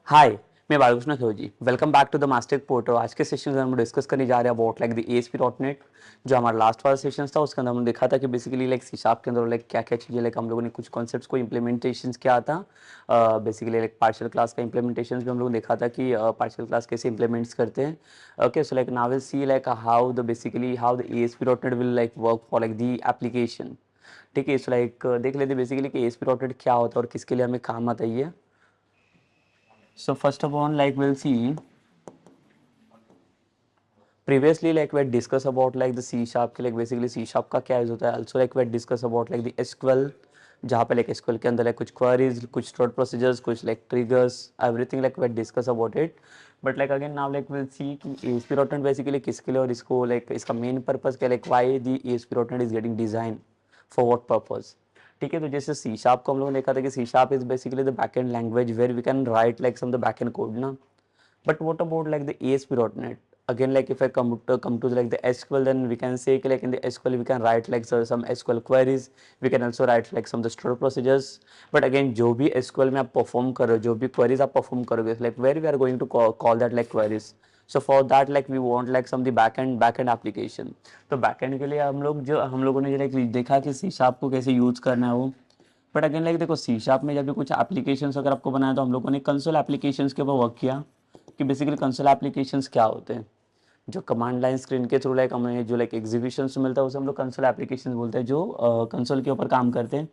हाय, मैं Balakrishna Khiloji. Welcome back to the master portal. आज के सेशन में हम डिस्कस करने जा रहे हैं about like the ASP dot net. जो हमारा लास्ट वाला सेशन था उसके अंदर हमने देखा था कि बेसिकली लाइक सी शार्प के अंदर लाइक क्या क्या चीज़ें लाइक हम लोगों ने कुछ कॉन्सेप्ट्स को इम्प्लीमेंटेशन किया था। बेसिकली लाइक पार्शियल क्लास का इम्प्लीमेंटेशन भी हम लोगों ने देखा था कि पार्शियल क्लास कैसे इम्प्लीमेंट्स करते हैं। Okay, so like now will see like how the basically how the ASP dot net will like work for like the application. ठीक है, सो लाइक देख लेते बेसिकली कि एएसपी डॉट नेट क्या होता है और किसके लिए हमें काम आता है ये। So first of all, like we'll see previously like we had discussed about like the C sharp like basically C sharp का क्या यूज होता है। Also like we had discussed about like the SQL जहाँ पे like SQL के अंदर like कुछ queries, कुछ stored procedures, कुछ like triggers, everything like we had discussed about it. But like again now like we'll see कि ASP.NET basically किसके लिए और इसको like इसका main purpose क्या like why the ASP.NET is getting designed for what purpose. ठीक है, तो जैसे सी शार्प को हम लोगों ने देखा था कि C sharp is basically the backend language where we can write like some the backend code ना. But what about like the ASP.NET? Again, like if I come to like the SQL, then we can say like in the SQL we can write like some SQL queries. We can also write like some of the stored procedures. But again, जो भी SQL में आप perform कर रहे हो, जो भी queries आप perform करोगे, like where we are going to call that like queries. So for that like we want like some the backend application. तो backend के लिए हम लोगों ने like देखा कि C sharp को कैसे यूज करना है वो. बट अगेन लाइक देखो सी शार्प में जब भी कुछ एप्लीकेशंस अगर आपको बनाया तो हम लोगों ने कंसोल एप्लीकेशंस के ऊपर वर्क किया कि बेसिकली कंसोल एप्लीकेशंस क्या होते हैं. जो कमांड लाइन स्क्रीन के थ्रू लाइक हमें जो लाइक एग्जीक्यूशन मिलता है उसे हम लोग कंसोल एप्लीकेशन बोलते हैं जो कंसोल के ऊपर काम करते हैं.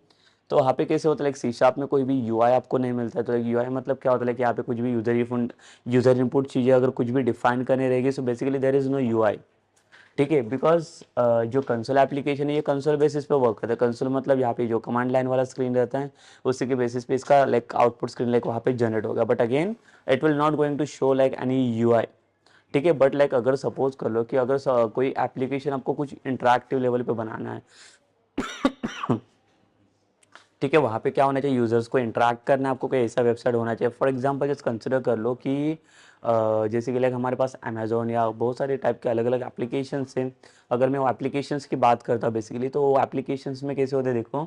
तो वहाँ पे कैसे होता है लाइक सी शार्प में कोई भी यूआई आपको नहीं मिलता है. तो यूआई मतलब क्या होता है कि यहाँ पे कुछ भी यूजर इनपुट चीज़ें अगर कुछ भी डिफाइन करने रहेगी so basically there is no UI. ठीक है, बिकॉज जो कंसोल एप्लीकेशन है ये कंसोल बेसिस पे वर्क करता है. कंसोल मतलब यहाँ पे जो कमांड लाइन वाला स्क्रीन रहता है उसी के बेसिस पे इसका लाइक आउटपुट स्क्रीन लाइक वहाँ पे जनरेट होगा. But again it will not going to show like any UI. ठीक है, बट लाइक अगर सपोज कर लो कि अगर कोई एप्लीकेशन आपको कुछ इंटरैक्टिव लेवल पे बनाना है. ठीक है, वहाँ पे क्या होना चाहिए, यूजर्स को इंटरेक्ट करना है आपको, कोई ऐसा वेबसाइट होना चाहिए. फॉर एग्जांपल जस्ट कंसिडर कर लो कि जैसे कि लाइक हमारे पास अमेजोन या बहुत सारे टाइप के अलग अलग एप्लीकेशंस हैं. अगर मैं वो एप्लीकेशंस की बात करता बेसिकली तो वो एप्लीकेशंस में कैसे होते हैं देखो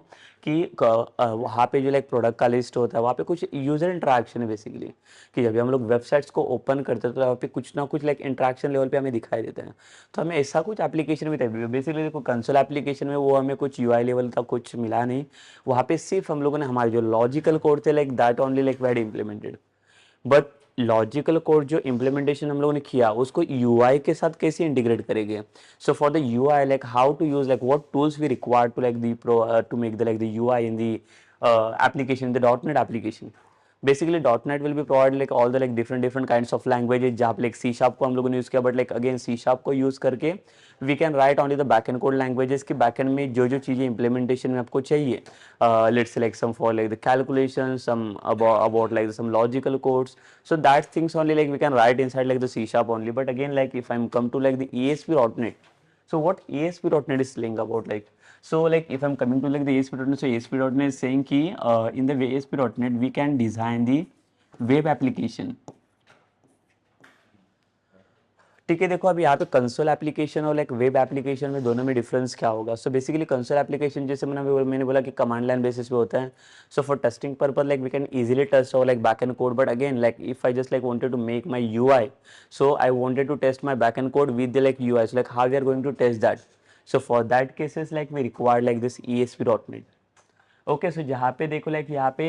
कि वहाँ पे जो लाइक प्रोडक्ट का लिस्ट होता है वहाँ पे कुछ यूजर इंटरेक्शन है बेसिकली. कि जब भी हम लोग वेबसाइट्स को ओपन करते हैं तो वहाँ पे कुछ ना कुछ लाइक इंटरेक्शन लेवल पे हमें दिखाई देता है. तो हमें ऐसा कुछ एप्लीकेशन भी चाहिए. बेसिकली देखो कंसोल एप्लीकेशन में वो हमें कुछ यूआई लेवल का कुछ मिला नहीं. वहाँ पे सिर्फ हम लोगों ने हमारे जो लॉजिकल कोड थे like that only like we had implemented. But logical code जो इम्प्लीमेंटेशन हम लोगों ने किया उसको यूआई के साथ कैसे इंटीग्रेट करेंगे. So for the UI like how to use like what tools we require to like the pro to make the like the UI in the application, the .NET application. Basically .NET will be provided like all the like different kinds of languages जहाँ पे like C sharp को हम लोगों ने use किया. But like again C sharp को use करके we can write only the backend code languages कि backend में जो चीज़ें implementation में आपको चाहिए. Let's select some for like the calculation, some about like some logical codes. So that things only like we can write inside like the C sharp only. But again like if I'm come to like the ASP.NET, so what ASP.NET is saying about like, so like if I'm coming to like the ASP.NET, so ASP.NET is saying कि in the ASP.NET we can design the web application. ठीक है, देखो अभी यहाँ पे console application और like web application में दोनों में डिफरेंस क्या होगा. सो बेसिकली कंसोल एप्लीकेशन जैसे मैंने बोला कि कमांड लाइन बेसिस पे होता है. So for testing purpose like we can easily test और like back end code. But again like if I just like wanted to make my UI, so I wanted to test my back end code with the like UI. So like how we are going to test that. So for that cases like we require like this ESP.NET. Okay, so जहाँ पे देखो like यहाँ पे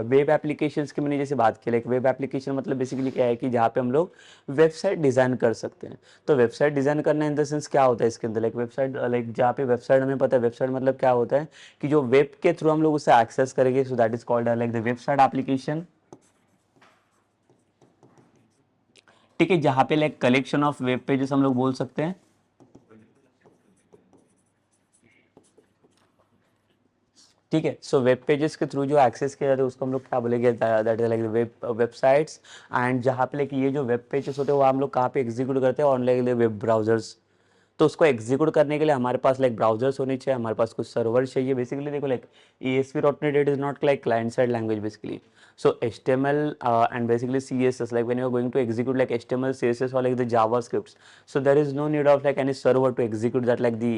web applications की मैंने जैसे बात की. लाइक वेब एप्लीकेशन मतलब बेसिकली क्या है कि जहाँ पे हम लोग वेबसाइट डिज़ाइन कर सकते हैं. तो वेबसाइट डिज़ाइन करना इन द सेंस क्या होता है इसके अंदर लाइक वेबसाइट लाइक जहाँ पे वेबसाइट हमें पता है वेबसाइट मतलब क्या होता है कि जो वेब के थ्रू हम लोग उसे एक्सेस करेंगे. सो that is called like the website application. ठीक है, जहाँ पे like collection of web pages हम लोग बोल सकते हैं. ठीक है, सो वेब पेजेस के थ्रू जो एक्सेस किया जाता है उसको हम लोग क्या बोलेंगे, that is like websites. And जहाँ पे लाइक ये जो वेब पेजेस होते हैं वो हम लोग कहाँ पे एग्जीक्यूट करते हैं, ऑनलाइन वेब ब्राउजर्स. तो उसको एग्जीक्यूट करने के लिए हमारे पास लाइक ब्राउजर्स होने चाहिए, हमारे पास कुछ सर्वर चाहिए। बेसिकली देखो like ASP.NET it is not like client side language basically. So HTML and basically CSS, like when you are going to execute like HTML, CSS or like the JavaScripts, so there is no need of like any server to execute that like the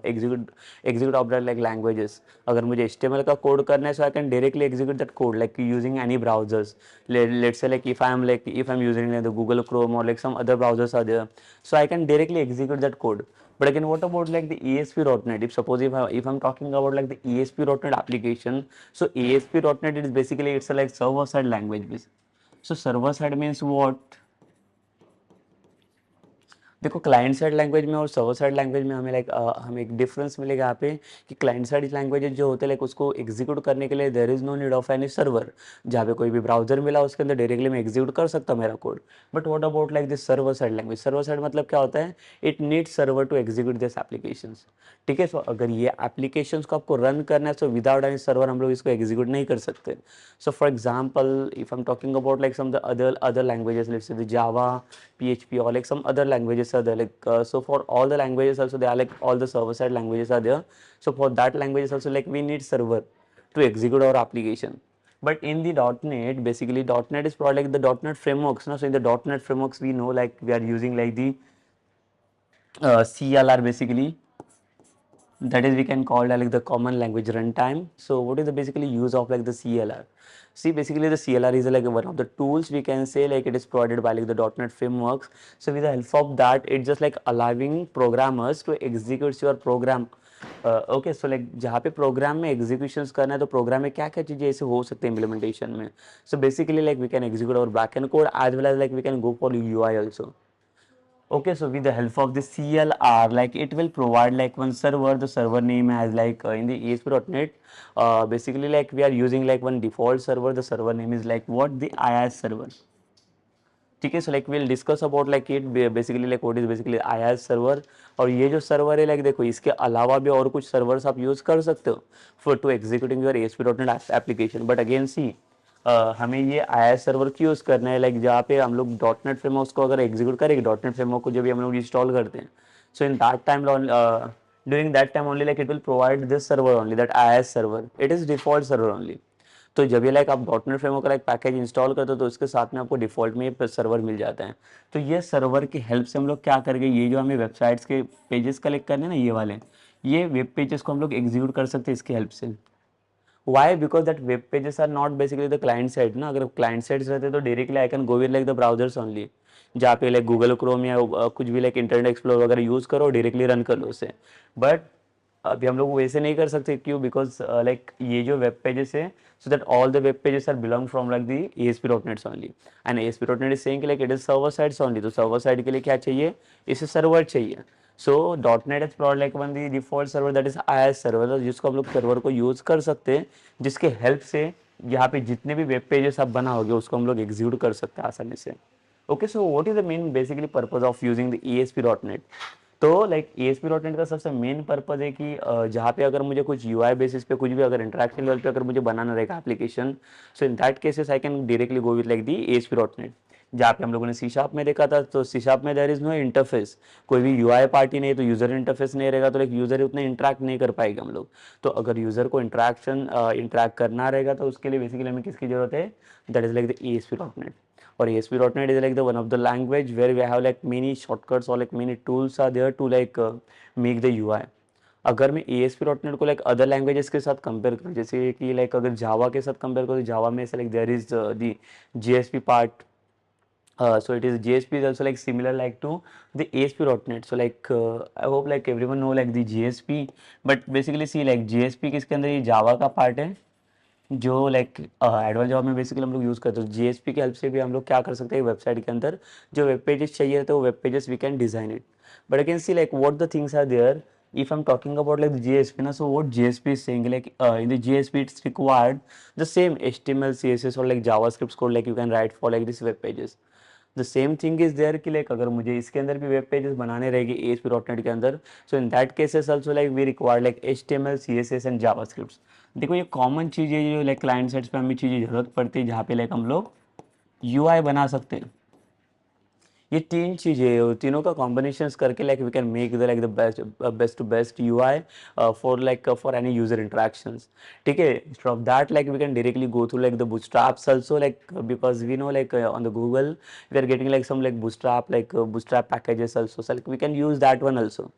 execute of that like languages. अगर मुझे HTML का code करना है, so I can directly execute that code like using any browsers. Let's say like if I'm using like the Google Chrome or like some other browsers are there, so I can directly execute that code. But again, what about like the ASP.NET? If suppose if I'm talking about like the ASP.NET application, so ASP.NET is basically it's a like server side language. So server side means what? देखो client side language में और server side language में हमें like हमें एक difference मिलेगा यहाँ पे कि क्लाइंट साइड लैंग्वेजेस जो होते हैं लाइक उसको एग्जीक्यूट करने के लिए there is no need of any server. जहाँ पे कोई भी ब्राउजर मिला उसके अंदर डायरेक्टली मैं एग्जीक्यूट कर सकता हूँ मेरा code. But what about like this server side language? Server side मतलब क्या होता है? It needs server to execute this applications. ठीक है, सो अगर ये एप्लीकेशंस को आपको रन करना है तो विदाउट एनी सर्वर हम लोग इसको एग्जीक्यूट नहीं कर सकते। So for example if I am talking about like some other languages, let's say the Java, PHP, or like some other languages are there. Like so for all the languages also they are like all the server side languages are there. So for that languages also like we need server to execute our application. But in the .NET, basically .NET is probably like the .NET frameworks. No? So in the .NET frameworks we know like we are using like the CLR basically, that is we can call that like the common language runtime. So what is the basically use of like the CLR? See, basically the CLR is like one of the tools we can say like it is provided by like the .NET frameworks. So with the help of that it's just like allowing programmers to execute your program. Okay so like जहाँ पे programme में executions करना है तो programme में क्या क्या चीज़ें ऐसे हो सकते हैं इम्प्लीमेंटेशन में? So basically like we can execute our back end code as well as like we can go for UI also. Okay, so with the help of the CLR, like it will provide like one server, the server name as like in the ASP.NET, basically like we are using like one default server, the server name is like what? The IaaS server. ठीक है, so like will discuss about like it basically like what is basically IaaS server. और ये जो server है like देखो इसके अलावा भी और कुछ सर्वर्स आप यूज़ कर सकते हो for to executing your ASP.NET application. But again see हमें ये IaaS सर्वर क्यों यूज़ करना है लाइक जहाँ पे हम लोग .NET फ्रेमवर्क को अगर एग्जीक्यूट करेंगे .NEट फ्रेमवर्क को जब भी हम लोग इंस्टॉल करते हैं, so in that time during that time only like it will provide this server only, that IaaS server, it is default server only. तो जब ये लाइक आप .NET फ्रेमवर्क का लाइक पैकेज इंस्टॉल करते हो तो उसके साथ में आपको डिफ़ॉल्ट में ये सर्वर मिल जाता है। तो ये सर्वर की हेल्प से हम लोग क्या करेंगे, ये जो हमें वेबसाइट्स के पेजेस कलेक्ट करने हैं ना ये वाले, ये वेब पेजेस को हम लोग एग्जीक्यूट कर सकते हैं इसकी हेल्प से। Why? Because that web pages are not basically the client side ना। अगर क्लाइंट साइड्स रहते तो directly I can go with like the browsers only, जहाँ पे लाइक गूगल क्रोम या कुछ भी लाइक इंटरनेट एक्सप्लोर वगैरह यूज़ करो डायरेक्टली रन कर लो उसे। बट अभी हम लोग वैसे नहीं कर सकते, क्यों? बिकॉज लाइक ये जो वेब पेजेस है, so that all the web pages are belong from like the ASP.NET only, and ASP.NET is saying like it is server sides only. तो server side के लिए क्या चाहिए? इसे सर्वर चाहिए। So .NET has provided like one the default server that is IaaS server, जिसको हम लोग सर्वर को यूज़ कर सकते हैं, जिसके हेल्प से यहाँ पे जितने भी वेब पेजेस आप बनाओगे उसको हम लोग एग्जीक्यूट कर सकते हैं आसानी से। Okay, so what is the main basically purpose of using the ASP.NET? तो लाइक ASP.NET का सबसे मेन पर्पज है कि जहाँ पे अगर मुझे कुछ UI बेसिस पे कुछ भी अगर इंटरेक्शन लेवल पे अगर मुझे बनाना रहेगा application, so in that cases I can directly go with like the ASP.NET। जहाँ पे हम लोगों ने C# में देखा था, तो C# में देयर इज नो इंटरफेस, कोई भी UI पार्टी नहीं, तो यूजर इंटरफेस नहीं रहेगा, तो लाइक यूजर उतना इंटरेक्ट नहीं कर पाएगा हम लोग। तो अगर यूजर को इंटरेक्ट करना रहेगा तो उसके लिए बेसिकली हमें किसकी जरूरत है? That is like the ASP.NET। or ASP.NET is like the one of the language where we have like many shortcuts or like many tools are there to like make the UI। अगर मैं ASP.NET को like other languages के साथ compare करूँ, जैसे कि like अगर जावा के साथ कंपेयर करूँ तो जावा में से like there is the JSP part, so it is JSP is also like similar like to the ASP.NET। so like I hope like everyone know like the JSP, but basically see like JSP किसके अंदर, ये जावा का part है जो like advance जावा में basically हम लोग use करते हैं। JSP की हेल्प से भी हम लोग क्या कर सकते हैं, वेबसाइट के अंदर जो वेब पेजेस चाहिए तो web pages we can design it. But I can see like what the things are there if I'm talking about like the JSP ना, so what JSP is saying like in the JSP it's required the same HTML CSS or like JavaScript code like you can write for like this web pages। The same thing is there कि like अगर मुझे इसके अंदर भी web pages बनाने रहेंगे ASP.NEट के अंदर, so in that cases also like we require like HTML CSS and JavaScript. देखो ये कॉमन चीज़ है जो लाइक क्लाइंट साइड्स पे हमें चीज़ें जरूरत पड़ती है जहाँ पे लाइक हम लोग UI बना सकते हैं। ये तीन चीज़ें तीनों का कॉम्बिनेशंस करके like we can make the like the best to best UI for like for any user interactions. ठीक है, instead of that like we can directly go through like the bootstraps also, like because we know like on the Google we are getting like some like bootstrap packages also, so like we can use that one also.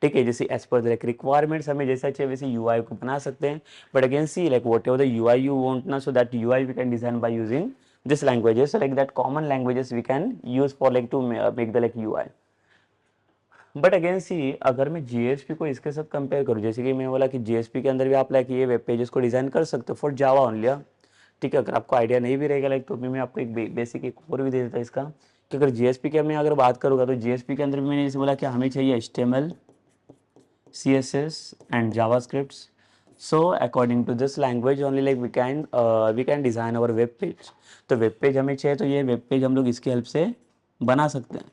ठीक है, जैसे as per the requirements हमें जैसा चाहिए वैसे UI को बना सकते हैं. But again see like whatever the UI you want ना, so that UI we can design by using this languages, so like that common languages we can use for like to make the like UI. But again see अगर मैं GSP को इसके साथ compare करूँ, जैसे कि मैं बोला कि जीएसपी के अंदर भी आप लाइक ये वेब पेजेस को डिजाइन कर सकते हो फॉर जावा ओनली. ठीक है, अगर आपको आइडिया नहीं भी रहेगा लाइक तो भी मैं आपको एक बेसिक एक और भी दे देता इसका, कि अगर जीएसपी के मैं अगर बात करूँगा तो जीएसपी के अंदर भी मैंने जैसे बोला कि हमें चाहिए HTML, CSS and JavaScripts. So according to this language only like we can design our web page. तो वेब पेज हमें चाहिए तो ये वेब पेज हम लोग इसकी हेल्प से बना सकते हैं.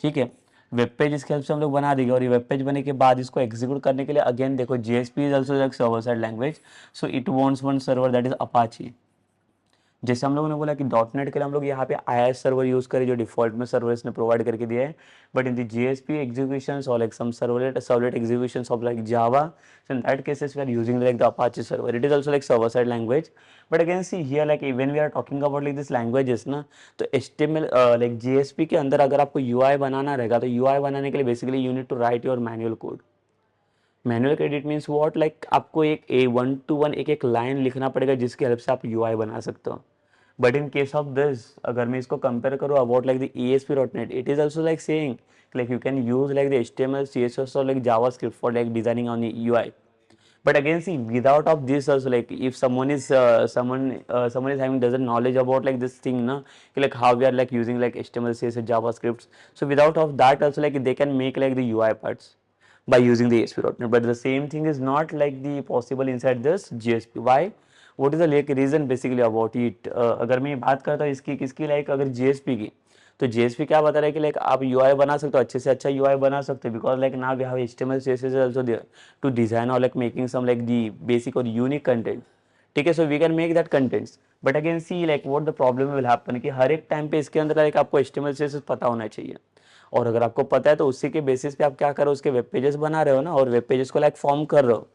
ठीक है, वेब पेज इसके हेल्प से हम लोग बना देंगे और ये वेब पेज बनने के बाद इसको एग्जीक्यूट करने के लिए अगेन देखो JSP is also like server side language, so it wants one server that is Apache. जैसे हम लोगों ने बोला कि डॉटनेट के लिए हम लोग यहाँ पे IIS सर्वर यूज़ करें जो डिफॉल्ट में सर्वर्स ने प्रोवाइड करके दिया है. But in the JSP executions or like some servlet executions of like Java, so in that cases we are using like the Apache server. It is also like server side language. But again see here like when we are talking about like this languages ना, तो HTML like JSP के अंदर अगर आपको UI बनाना रहेगा तो UI बनाने के लिए basically you need to write your manual code. Manual credit means what like आपको एक वन टू वन एक एक लाइन लिखना पड़ेगा जिसकी हेल्प से आप UI बना सकते हो. But in case of this अगर मैं इसको कंपेयर करूँ about like the ASP.NET, it is also like saying like you can use like the HTML, CSS or like JavaScript for like designing on the UI. But again see without of this also like if someone is having doesn't knowledge about like this thing na, like how we are like using like HTML, CSS, JavaScripts, so without of that also like they can make like the UI parts by using the ASP.NET. But the same thing is not like the possible inside this GSP. Why? What is the like reason basically about it? अगर मैं बात करता हूँ इसकी किसकी like अगर JSP की, तो JSP क्या बता रहा है कि लाइक आप UI बना सकते हो, अच्छे से अच्छा UI बना सकते हो because like now we have HTML, CSS also there to design or like making some like the basic और unique content. ठीक है, so we can make that contents. But again see like what the problem will happen कि हर एक time पे इसके अंदर like आपको HTML, CSS पता होना चाहिए. और अगर आपको पता है तो उसी के बेसिस पे आप क्या करो उसके वेब पेजेस बना रहे हो ना और वेब पेजेस को लाइक फॉर्म कर रहे हो.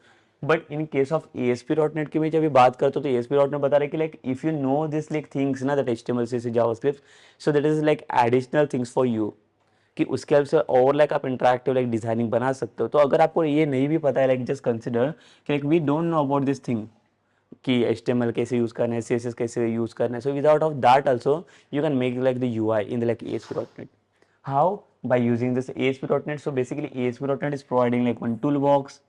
But in case of ASP.NET की भी जब बात करते हो तो ASP.NEट बता रहे कि like if you know this like things ना that HTML, CSS, JavaScript, so that is like additional things for you कि उसके हेल्प से और लाइक आप इंटरेक्टिव लाइक डिजाइनिंग बना सकते हो. तो अगर आपको ये नहीं भी पता है लाइक जस्ट कंसिडर कि like we don't know about this thing कि HTML कैसे यूज करना है, CSS कैसे यूज करना है, so without of that also you can make like the UI in the like ASP.NET. How? By using this ASP.NET. So basically ASP.NET is providing like one toolbox.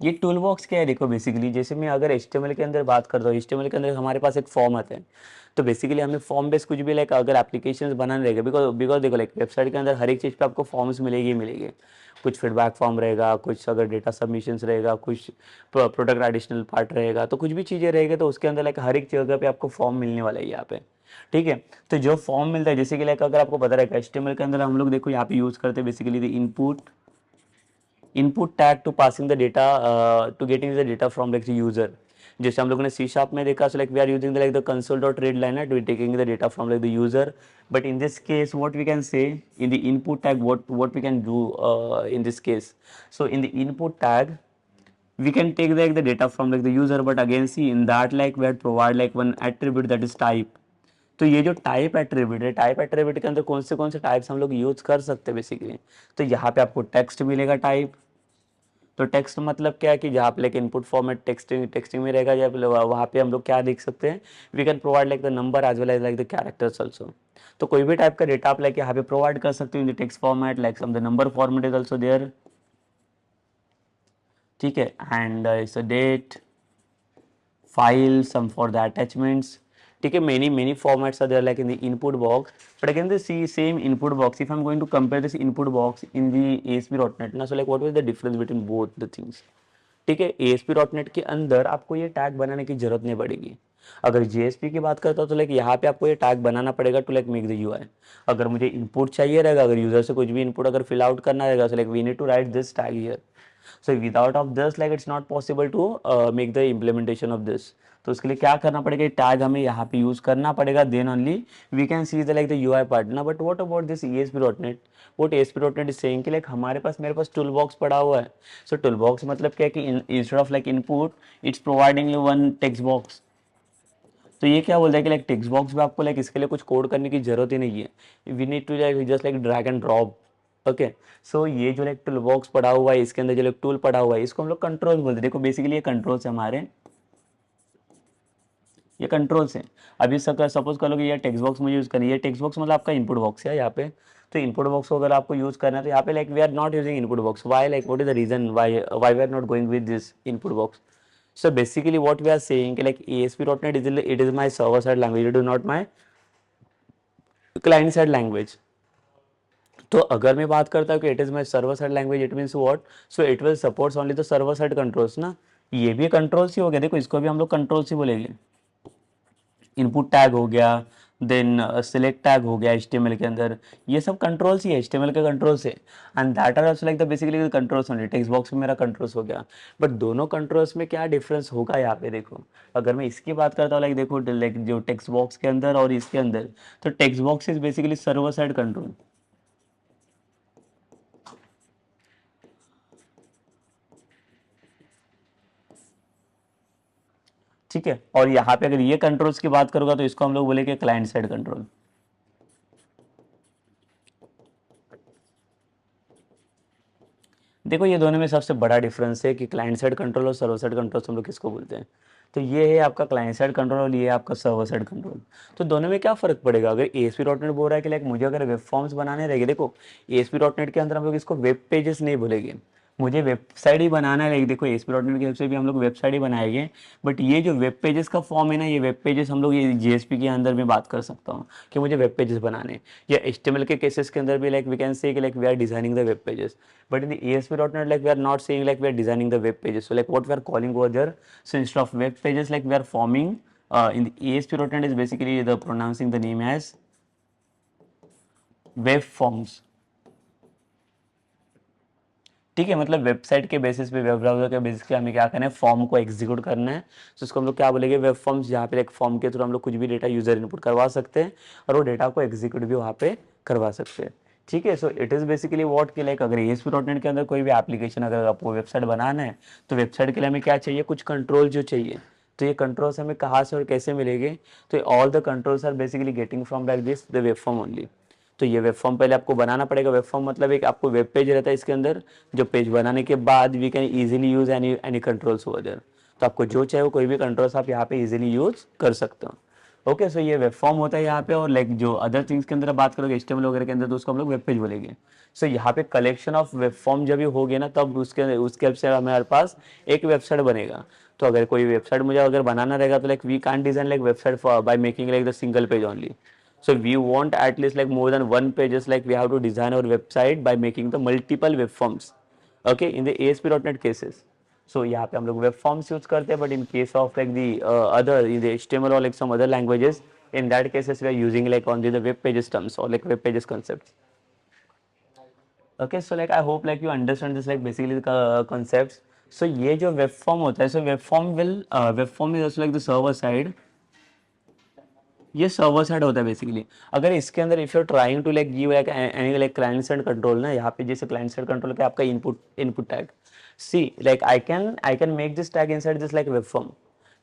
ये tool box क्या है देखो basically जैसे मैं अगर HTML के अंदर बात करता हूँ, HTML के अंदर हमारे पास एक फॉर्म आता है. तो बेसिकली हमें फॉर्म बेस कुछ भी लाइक अगर एप्लीकेशंस बनाने रहेगा बिकॉज देखो लाइक वेबसाइट के अंदर हर एक चीज़ पे आपको फॉर्म्स मिलेगी. कुछ फीडबैक फॉर्म रहेगा, कुछ अगर डेटा सबमिशंस रहेगा, कुछ प्रोडक्ट एडिशनल पार्ट रहेगा, तो कुछ भी चीज़ें रहेगी तो उसके अंदर लाइक हर एक जगह पे आपको फॉर्म मिलने वाला है यहाँ पे. ठीक है, तो जो फॉर्म मिलता है जैसे कि लाइक अगर आपको पता रहेगा HTML के अंदर हम लोग देखो यहाँ पे यूज़ करते हैं basically the input tag to passing the data to getting the data from like the user. जैसे हम लोगों ने C# में देखा, so like we are using the like the console.readliner to taking the data from like the user. But in this case what we can say in the input tag, what we can do in this case, so in the input tag we can take like the data from like the user. But again see in that like we had provide like one attribute that is type. तो ये जो type attribute है, type attribute के अंदर कौन से types हम लोग यूज कर सकते हैं बेसिकली. तो यहाँ पे आपको टेक्स्ट मिलेगा टाइप. तो टेक्स्ट मतलब क्या है कि जहाँ पे लाइक इनपुट फॉर्मेट टेक्स्टिंग में रहेगा, जहाँ पे वहाँ पे हम लोग क्या देख सकते हैं, we can provide like the number as well as like the characters also. तो कोई भी टाइप का डेटा आप लाइक यहाँ पे प्रोवाइड कर सकते हो in the text format, like some the number format is also there. ठीक है, and it's a date file, some for the attachments. ठीक है, many formats are there like in the input box. But again the same input box, if I'm going to compare this input box in the ASP.NET ना, so like what was the difference between both the things. ठीक है, ASP.NET के अंदर आपको ये tag बनाने की जरूरत नहीं पड़ेगी. अगर JSP की बात करता हूँ तो लाइक यहाँ पे आपको ये टैग बनाना पड़ेगा to like make the UI. अगर मुझे इनपुट चाहिए रहेगा, अगर यूजर से कुछ भी इनपुट अगर फिल आउट करना रहेगा, so like we need to write this tag here. So without of this like it's not possible to make the implementation of this. तो उसके लिए क्या करना पड़ेगा, टैग हमें यहाँ पे यूज करना पड़ेगा, then only we can see the like the UI part ना। But what about this ESP.NET, what ASP.NET is saying कि लाइक हमारे पास मेरे पास टूल बॉक्स पड़ा हुआ है। सो टूल बॉक्स मतलब क्या है कि instead of like input it's providing you one text box. तो ये क्या बोलता है कि लाइक टेक्स्ट बॉक्स में आपको लाइक इसके लिए कुछ कोड करने की जरूरत ही नहीं है, we need to like just like drag and drop. Okay, so ये जो लाइक टूल बॉक्स पड़ा हुआ है, इसके अंदर जो लाइक टूल पड़ा हुआ है, इसको हम लोग कंट्रोल बोलते हैं। देखो बेसिकली ये कंट्रोल्स है हमारे, ये कंट्रोल्स हैं। अभी सपोज कर लो कि ये टेक्स्ट बॉक्स मुझे यूज़ करनी है, ये टेक्स्ट बॉक्स मतलब आपका इनपुट बॉक्स है यहाँ पे। तो इनपुट बॉक्स को अगर आपको यूज़ करना है तो यहाँ पे like we are not using input box, why like what is the reason why we are not going with this input box. So basically what we are saying like ASP.NET is my server side language, it is not my client side language. तो अगर मैं बात करता हूँ कि it is my server side language, it means what, so it will supports only the server side controls ना। ये भी कंट्रोल्स ही हो गया, देखो इसको भी हम लोग कंट्रोल्स ही बोलेंगे। इनपुट टैग हो गया, देन सिलेक्ट टैग हो गया HTML के अंदर, ये सब कंट्रोल्स ही है, HTML के कंट्रोल्स है। And that are also like the basically controls only. Text box में मेरा कंट्रोल्स हो गया, बट दोनों कंट्रोल्स में क्या डिफरेंस होगा यहाँ पे देखो। अगर मैं इसकी बात करता हूँ लाइक देखो लाइक जो टेक्स्ट बॉक्स के अंदर और इसके अंदर, तो text box is basically server side control. ठीक है, और यहाँ पे अगर ये कंट्रोल्स की बात करूंगा तो इसको हम लोग बोलेंगे क्लाइंट साइड कंट्रोल। देखो ये दोनों में सबसे बड़ा डिफरेंस है कि क्लाइंट साइड कंट्रोल और सर्वर साइड कंट्रोल हम लोग किसको बोलते हैं। तो ये है आपका क्लाइंट साइड कंट्रोल और ये है आपका सर्वर साइड कंट्रोल। तो दोनों में क्या फर्क पड़ेगा। अगर ASP.NEट बोल रहा है कि लाइक मुझे अगर वेब फॉर्म्स बनाने रहेंगे, देखो ASP.NEट के अंदर हम लोग इसको वेब पेजेस नहीं बोलेंगे, मुझे वेबसाइट ही बनाना है। देखो ASP.NEट की हेल्प से भी हम लोग वेबसाइट ही बनाएंगे, बट ये जो वेब पेजेस का फॉर्म है ना, ये वेब पेजेस हम लोग ये JSP के अंदर में बात कर सकता हूँ कि मुझे वेब पेजेस बनाने, या HTML के केसेस के अंदर भी लाइक वी कैन से कि like we are designing the web pages. But in the ASP.NET, like we are not saying like we are designing the web pages. So like what we are calling over there, so instead of web pages, like we are forming in the ASP.NET is basically the pronouncing the name as web forms. ठीक है, मतलब website के basis पे, web browser के basis पे हमें क्या करना है, फॉर्म को एग्जीक्यूट करना है। तो उसको हम लोग क्या बोलेंगे, वेब फॉर्म्स, जहाँ पे एक फॉर्म के थ्रू हम लोग कुछ भी डेटा यूजर इनपुट करवा सकते हैं और वो डेटा को एग्जीक्यूट भी वहाँ पे करवा सकते हैं। ठीक है, so it is basically what कि लाइक अगर ASP.NET के अंदर कोई भी एप्लीकेशन अगर आपको वेबसाइट बनाना है, तो वेबसाइट के लिए हमें क्या चाहिए, कुछ कंट्रोल जो चाहिए। तो ये कंट्रोल्स हमें कहाँ से और कैसे मिलेंगे, तो all the controls are basically getting from like this the web form only. तो ये वेब फॉर्म पहले आपको बनाना पड़ेगा। वेब फॉर्म मतलब एक आपको वेब पेज रहता है इसके अंदर, जो पेज बनाने के बाद we can easily use any controls over there. तो आपको जो चाहे वो कोई भी कंट्रोल्स आप यहाँ पे इजीली यूज कर सकते हो। ओके, सो ये वेब फॉर्म होता है यहाँ पे। और लाइक जो अदर थिंग्स के अंदर बात करोगे HTML वगैरह के अंदर, तो उसको हम लोग वेब पेज बोलेंगे। सो यहाँ पे कलेक्शन ऑफ वेब फॉर्म जब भी हो गया ना, तब उसके से हमारे पास एक वेबसाइट बनेगा। तो अगर कोई वेबसाइट मुझे अगर बनाना रहेगा तो like we can design like website by making like the single page only. So we want at least like more than one pages, like we have to design our website by making the multiple web forms. Okay, in the ASP.NET cases. So यहाँ पे हम लोग web forms use करते हैं, but in case of like the other in the HTML or like some other languages, in that cases we are using like only the web pages terms or like web pages concepts. Okay, so like I hope like you understand this like basically the concepts. So ये जो web form होता है, so web form is also like the server side. ये server side होता है basically. अगर इसके अंदर if you are trying to like give like any like client side control ना, यहाँ पे जैसे क्लाइंट साइड कंट्रोल का आपका input tag, see like I can make this tag inside this like web form.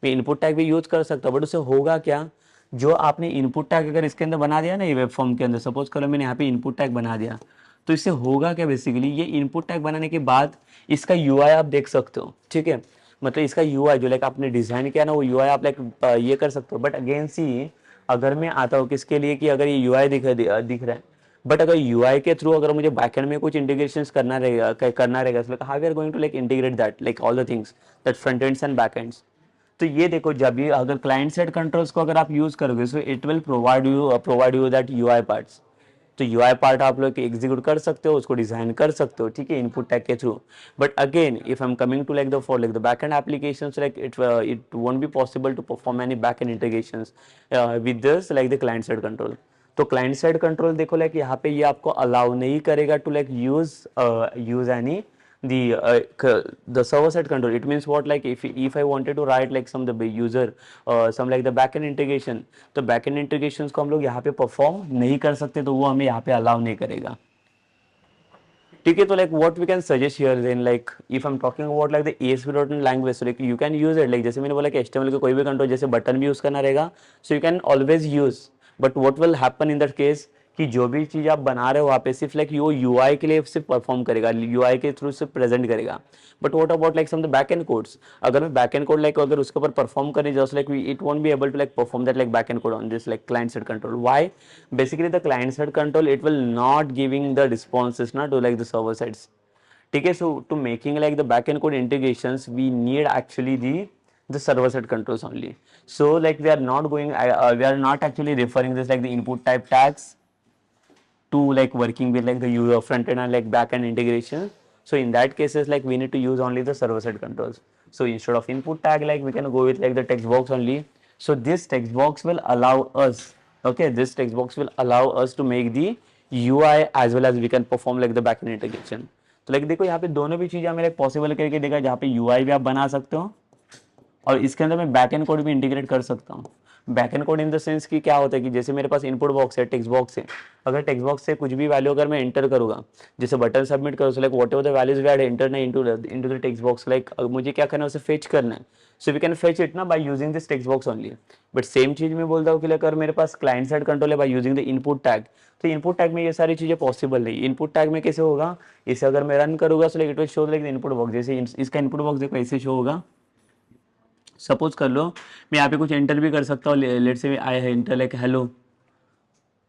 मैं इनपुट टैग भी use कर सकता हूँ, बट उससे होगा क्या, जो आपने इनपुट टैग अगर इसके अंदर बना दिया ना, ये वेब फॉर्म के अंदर सपोज करो मैंने यहाँ पे इनपुट टैग बना दिया, तो इससे होगा क्या, बेसिकली ये इनपुट टैग बनाने के बाद इसका UI आप देख सकते हो। ठीक है, मतलब इसका UI जो लाइक आपने डिजाइन किया ना, वो UI आप लाइक ये कर सकते हो। बट अगेन सी, अगर मैं आता हूँ किसके लिए कि अगर ये UI दिख रहा है, बट अगर UI के थ्रू अगर मुझे बैकएंड में कुछ इंटीग्रेशंस करना रहेगा like how we are going to like integrate that like all the things that front ends and back ends. तो ये देखो, जब भी अगर क्लाइंट साइड कंट्रोल्स को अगर आप यूज करोगे, so it will provide you that UI parts. तो UI पार्ट आप लोग एग्जीक्यूट कर सकते हो, उसको डिजाइन कर सकते हो, ठीक है, इनपुट टैग के through. But again if I am coming to like the for like the backend applications, like it won't be possible to perform any backend integrations with this like the client side control. तो client side control देखो like यहाँ पे ये आपको allow नहीं करेगा to like use any the server side control. It means what, like if I wanted to write like some the user some like the backend integration, तो backend integrations को हम लोग यहाँ पे perform नहीं कर सकते, तो वो हमें यहाँ पे allow नहीं करेगा. ठीक है, तो like what we can suggest here then, like if I'm talking about like the ASP.NET language, so like you can use it, like जैसे मैंने बोला कि HTML के कोई भी कंट्रोल जैसे बटन भी यूज करना रहेगा, so you can always use, but what will happen in that case कि जो भी चीज़ आप बना रहे हो वहाँ पे सिर्फ लाइक वो UI के लिए सिर्फ परफॉर्म करेगा, UI के थ्रू सिर्फ प्रेजेंट करेगा. But what about like some the back end codes, अगर मैं बैक एंड कोड लाइक अगर उसके ऊपर परफॉर्म करें, just like it won't be able to like perform that like back end code on this like client side control. Why? Basically the client side control it will not giving the responses ना to like the server sides. ठीक है, so to making like the back end code integrations we need actually the server side controls only. So like we are not going we are not actually referring this like the input type tags to like working with like the user front end and like back end integration. So in that cases like we need to use only the server side controls. So instead of input tag, like we can go with like the text box only. So this text box will allow us, okay, this text box will allow us to make the UI as well as we can perform like the backend integration. तो like देखो यहाँ पे दोनों भी चीज़ें हमें possible करके देखा, जहाँ पे UI भी आप बना सकते हो और इसके अंदर मैं बैक एंड कोड भी इंटीग्रेट कर सकता हूँ. Back end code in the sense कि क्या होता है कि जैसे मेरे पास इनपुट बॉक्स है, टेक्स्ट बॉक्स है, अगर टेक्स्ट बॉक्स से कुछ भी वैल्यू अगर मैं एंटर करूँगा, जैसे बटन सबमिट करो, like whatever the values we had enter into the text box, like मुझे क्या करना है उसे फेच करना है. So we can fetch it ना by using this text box only. But same चीज मैं बोलता हूँ कि अगर मेरे पास क्लाइंट साइड कंट्रोल है by using the input tag, तो इनपुट टैग में ये सारी चीजें पॉसिबल नहीं. इनपुट टैग में कैसे होगा, इसे अगर मैं रन करूँगा सो like it will show like the input box. जैसे इसका इनपुट बॉक्स देखो ऐसे शो होगा. सपोज कर लो मैं यहाँ पे कुछ एंटर भी कर सकता हूँ, लेट से आई है एंटर लाइक हेलो.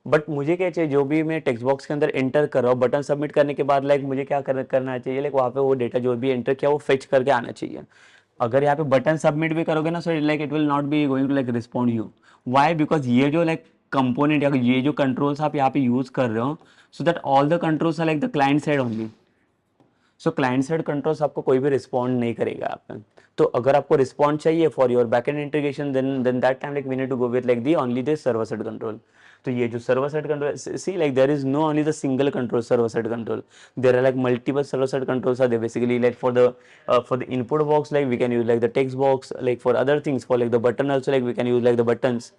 बट मुझे क्या चाहिए, जो भी मैं टेक्स्ट बॉक्स के अंदर एंटर कर रहा हूँ, बटन सबमिट करने के बाद लाइक मुझे क्या करना चाहिए, लाइक वहाँ पे वो डेटा जो भी एंटर किया वो फेच करके आना चाहिए. अगर यहाँ पे बटन सबमिट भी करोगे ना, so like it will not be going to like respond you. Why? Because ये जो लाइक कंपोनेंट या ये जो कंट्रोल्स आप यहाँ पे यूज कर रहे हो, so that all the controls are like the client side only. So client side controls आपको कोई भी रिस्पॉन्ड नहीं करेगा आप. तो अगर आपको रिस्पॉन्ड चाहिए for your back end integration, then that time like we need to go with like the only this server side control. तो ये जो server side control, see like there is no only the single control server side control, there are like multiple server side controls are there basically. Like for the input box like we can use like the text box, like for other things for like the button also like we can use like the buttons.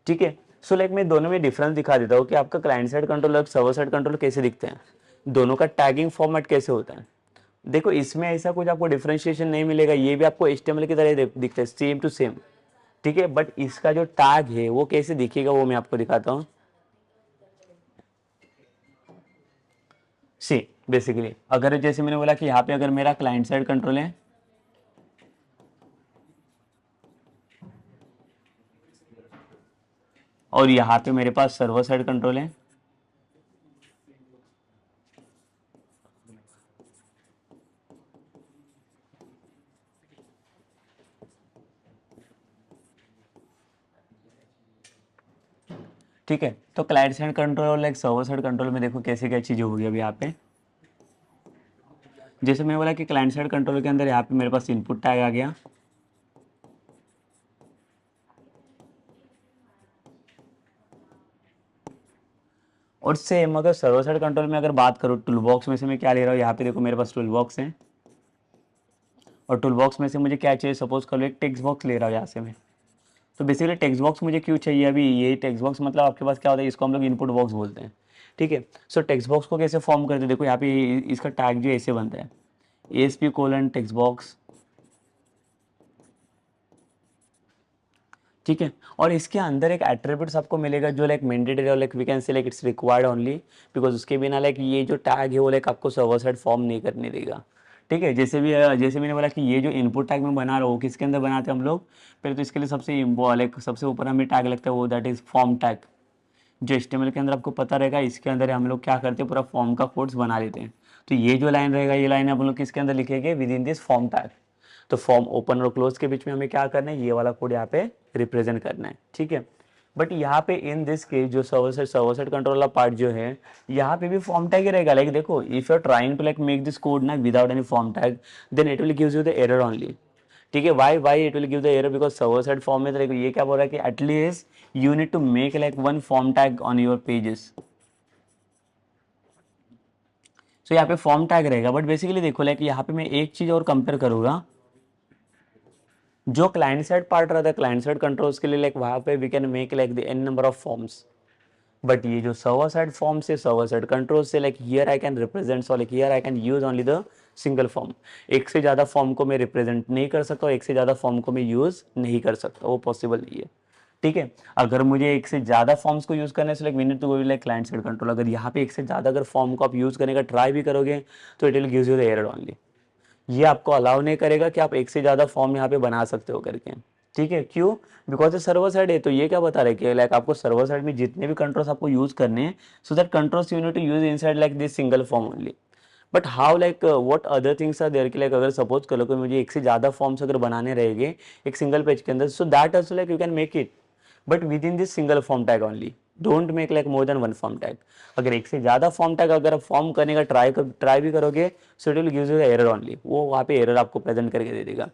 ठीक है, so like मैं दोनों में difference दिखा देता हूँ कि आपका क्लाइंट साइड कंट्रोल और सर्वर साइड कंट्रोल कैसे दिखते हैं, दोनों का टैगिंग फॉर्मेट कैसे होता है. देखो इसमें ऐसा कुछ आपको डिफरेंशिएशन नहीं मिलेगा, ये भी आपको HTML की तरह दिखता है सेम टू सेम. ठीक है, बट इसका जो टैग है वो कैसे दिखेगा वो मैं आपको दिखाता हूँ. सी बेसिकली अगर जैसे मैंने बोला कि यहाँ पे अगर मेरा क्लाइंट साइड कंट्रोल है और यहाँ पे मेरे पास सर्वर साइड कंट्रोल है, ठीक है. तो क्लाइंट साइड कंट्रोल और लाइक सर्वर साइड कंट्रोल में देखो कैसे क्या चीज़ें होगी अभी यहाँ पे. जैसे मैंने बोला कि क्लाइंट साइड कंट्रोल के अंदर यहाँ पे मेरे पास इनपुट टैग आ गया, और सेम अगर सर्वर साइड कंट्रोल में अगर बात करूँ, टूल बॉक्स में से मैं क्या ले रहा हूँ, यहाँ पे देखो मेरे पास टूल बॉक्स है और टूल बॉक्स में से मुझे क्या चाहिए, सपोज कर लो एक टेक्स्ट बॉक्स ले रहा हूँ यहाँ से मैं. तो बेसिकली टेक्स्ट बॉक्स मुझे क्यों चाहिए, अभी ये टेक्स्ट बॉक्स मतलब आपके पास क्या होता है, इसको हम लोग इनपुट बॉक्स बोलते हैं. ठीक है, सो टेक्स्ट बॉक्स को कैसे फॉर्म करते हैं, देखो यहाँ पे इसका टैग जो ऐसे बनता है ASP: टेक्स्ट बॉक्स. ठीक है, और इसके अंदर एक एट्रीब्यूट्स आपको मिलेगा जो लाइक मैंडेटरी और like we can say like it's required only, because उसके बिना लाइक ये जो टैग है वो लाइक आपको सर्वर साइड फॉर्म नहीं करने देगा. ठीक है, जैसे मैंने बोला कि ये जो इनपुट टैग में बना रहा हूँ किसके अंदर बनाते हैं हम लोग, पहले तो इसके लिए लाइक सबसे ऊपर हमें टैग लगता है वो दैट इज फॉर्म टैग. जो HTML के अंदर आपको पता रहेगा, इसके अंदर हम लोग क्या करते हैं पूरा फॉर्म का कोड्स बना लेते हैं. तो ये जो लाइन रहेगा ये लाइन हम लोग किसके अंदर लिखेंगे, with in this form tag. तो फॉर्म ओपन और क्लोज के बीच में हमें क्या करना है, ये वाला कोड यहाँ पे रिप्रेजेंट करना है. ठीक है, बट यहाँ पे इन दिस केस जो सर्वर साइड कंट्रोल वाला पार्ट जो है यहाँ पे भी फॉर्म टैग ही रहेगा. लाइक देखो if you are trying to like make this code ना without any form tag, then it will gives you the error only. ठीक है, why it will give the error, because server side form में तो ये क्या बोल रहा है कि at least you need to make like one form tag on your pages. So यहाँ पे फॉर्म टैग रहेगा, बट बेसिकली देखो लाइक यहाँ पे मैं एक चीज और कंपेयर करूंगा, जो क्लाइंट साइड पार्ट रहता है क्लाइंट साइड कंट्रोल्स के लिए, लाइक वहाँ पे we can make like the n number of forms, but ये जो सर्वर साइड फॉर्म से सर्वर साइड कंट्रोल से like here I can represent, so like here I can use only the single form. एक से ज़्यादा form को मैं represent नहीं कर सकता, एक से ज़्यादा फॉर्म को मैं यूज़ नहीं कर सकता, वो पॉसिबल नहीं है। ठीक है, अगर मुझे एक से ज़्यादा फॉर्म्स को यूज़ करने से like we need to go like client side control. अगर यहाँ पे एक से ज़्यादा अगर फॉर्म को आप यूज़ करने का ट्राई भी करोगे तो it will gives you the error only. ये आपको अलाउ नहीं करेगा कि आप एक से ज़्यादा फॉर्म यहाँ पे बना सकते हो करके। ठीक है, क्यों? बिकॉज ये सर्वर साइड है, तो ये क्या बता रहे कि लाइक आपको सर्वर साइड में जितने भी कंट्रोल्स आपको यूज करने हैं, so that controls you need to use inside like this single form only. But how like what other things are there कि लाइक अगर सपोज करो कि मुझे एक से ज़्यादा फॉर्म्स अगर बनाने रहेंगे एक सिंगल पेज के अंदर, सो that also like you can make it, but with in this single form tag only. Don't make like more than one form tag. अगर एक से ज़्यादा फॉर्म टैग अगर आप फॉर्म करने का ट्राई भी करोगे, so it will give you error only, वो वहाँ पे एरर आपको प्रेजेंट करके दे देगा।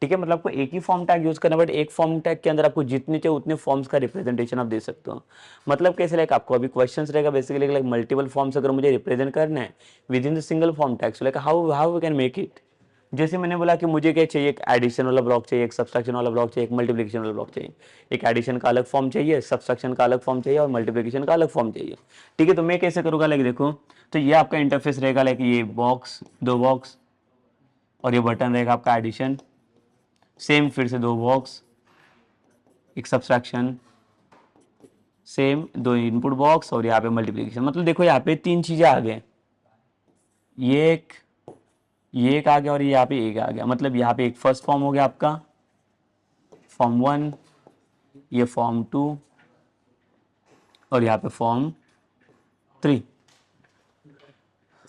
ठीक है, मतलब आपको एक ही फॉर्म टैग यूज करना, बट एक फॉर्म टैग के अंदर आपको जितने चाहिए उतने फॉर्म्स का रिप्रेजेंटेशन आप दे सकते हो। मतलब कैसे, लाइक आपको अभी क्वेश्चंस रहेगा बेसिकली लाइक मल्टीपल फॉर्म्स अगर मुझे रिप्रेजेंट करना है with in the single form tag, so like how how we can make it. जैसे मैंने बोला कि मुझे क्या चाहिए, एक एडिशन वाला ब्लॉक चाहिए, एक सब्सट्रैक्शन वाला ब्लॉक चाहिए, एक मल्टीप्लिकेशन वाला ब्लॉक चाहिए। एक एडिशन का अलग फॉर्म चाहिए, सब्सट्रैक्शन का अलग फॉर्म चाहिए और मल्टीप्लिकेशन का अलग फॉर्म चाहिए। ठीक है, तो मैं कैसे करूँगा, लाइक देखो, तो ये आपका इंटरफेस रहेगा, लाइक ये बॉक्स, दो बॉक्स, और ये बटन रहेगा आपका एडिशन, सेम फिर से दो बॉक्स, एक सब्सट्रैक्शन, सेम दो इनपुट बॉक्स, और यहाँ पे मल्टीप्लिकेशन। मतलब देखो यहाँ पे तीन चीजें आ गए, ये एक, ये एक आ गया और ये यहाँ पे एक आ गया। मतलब यहाँ पे एक फर्स्ट फॉर्म हो गया आपका फॉर्म 1, ये फॉर्म 2 और यहाँ पे फॉर्म 3,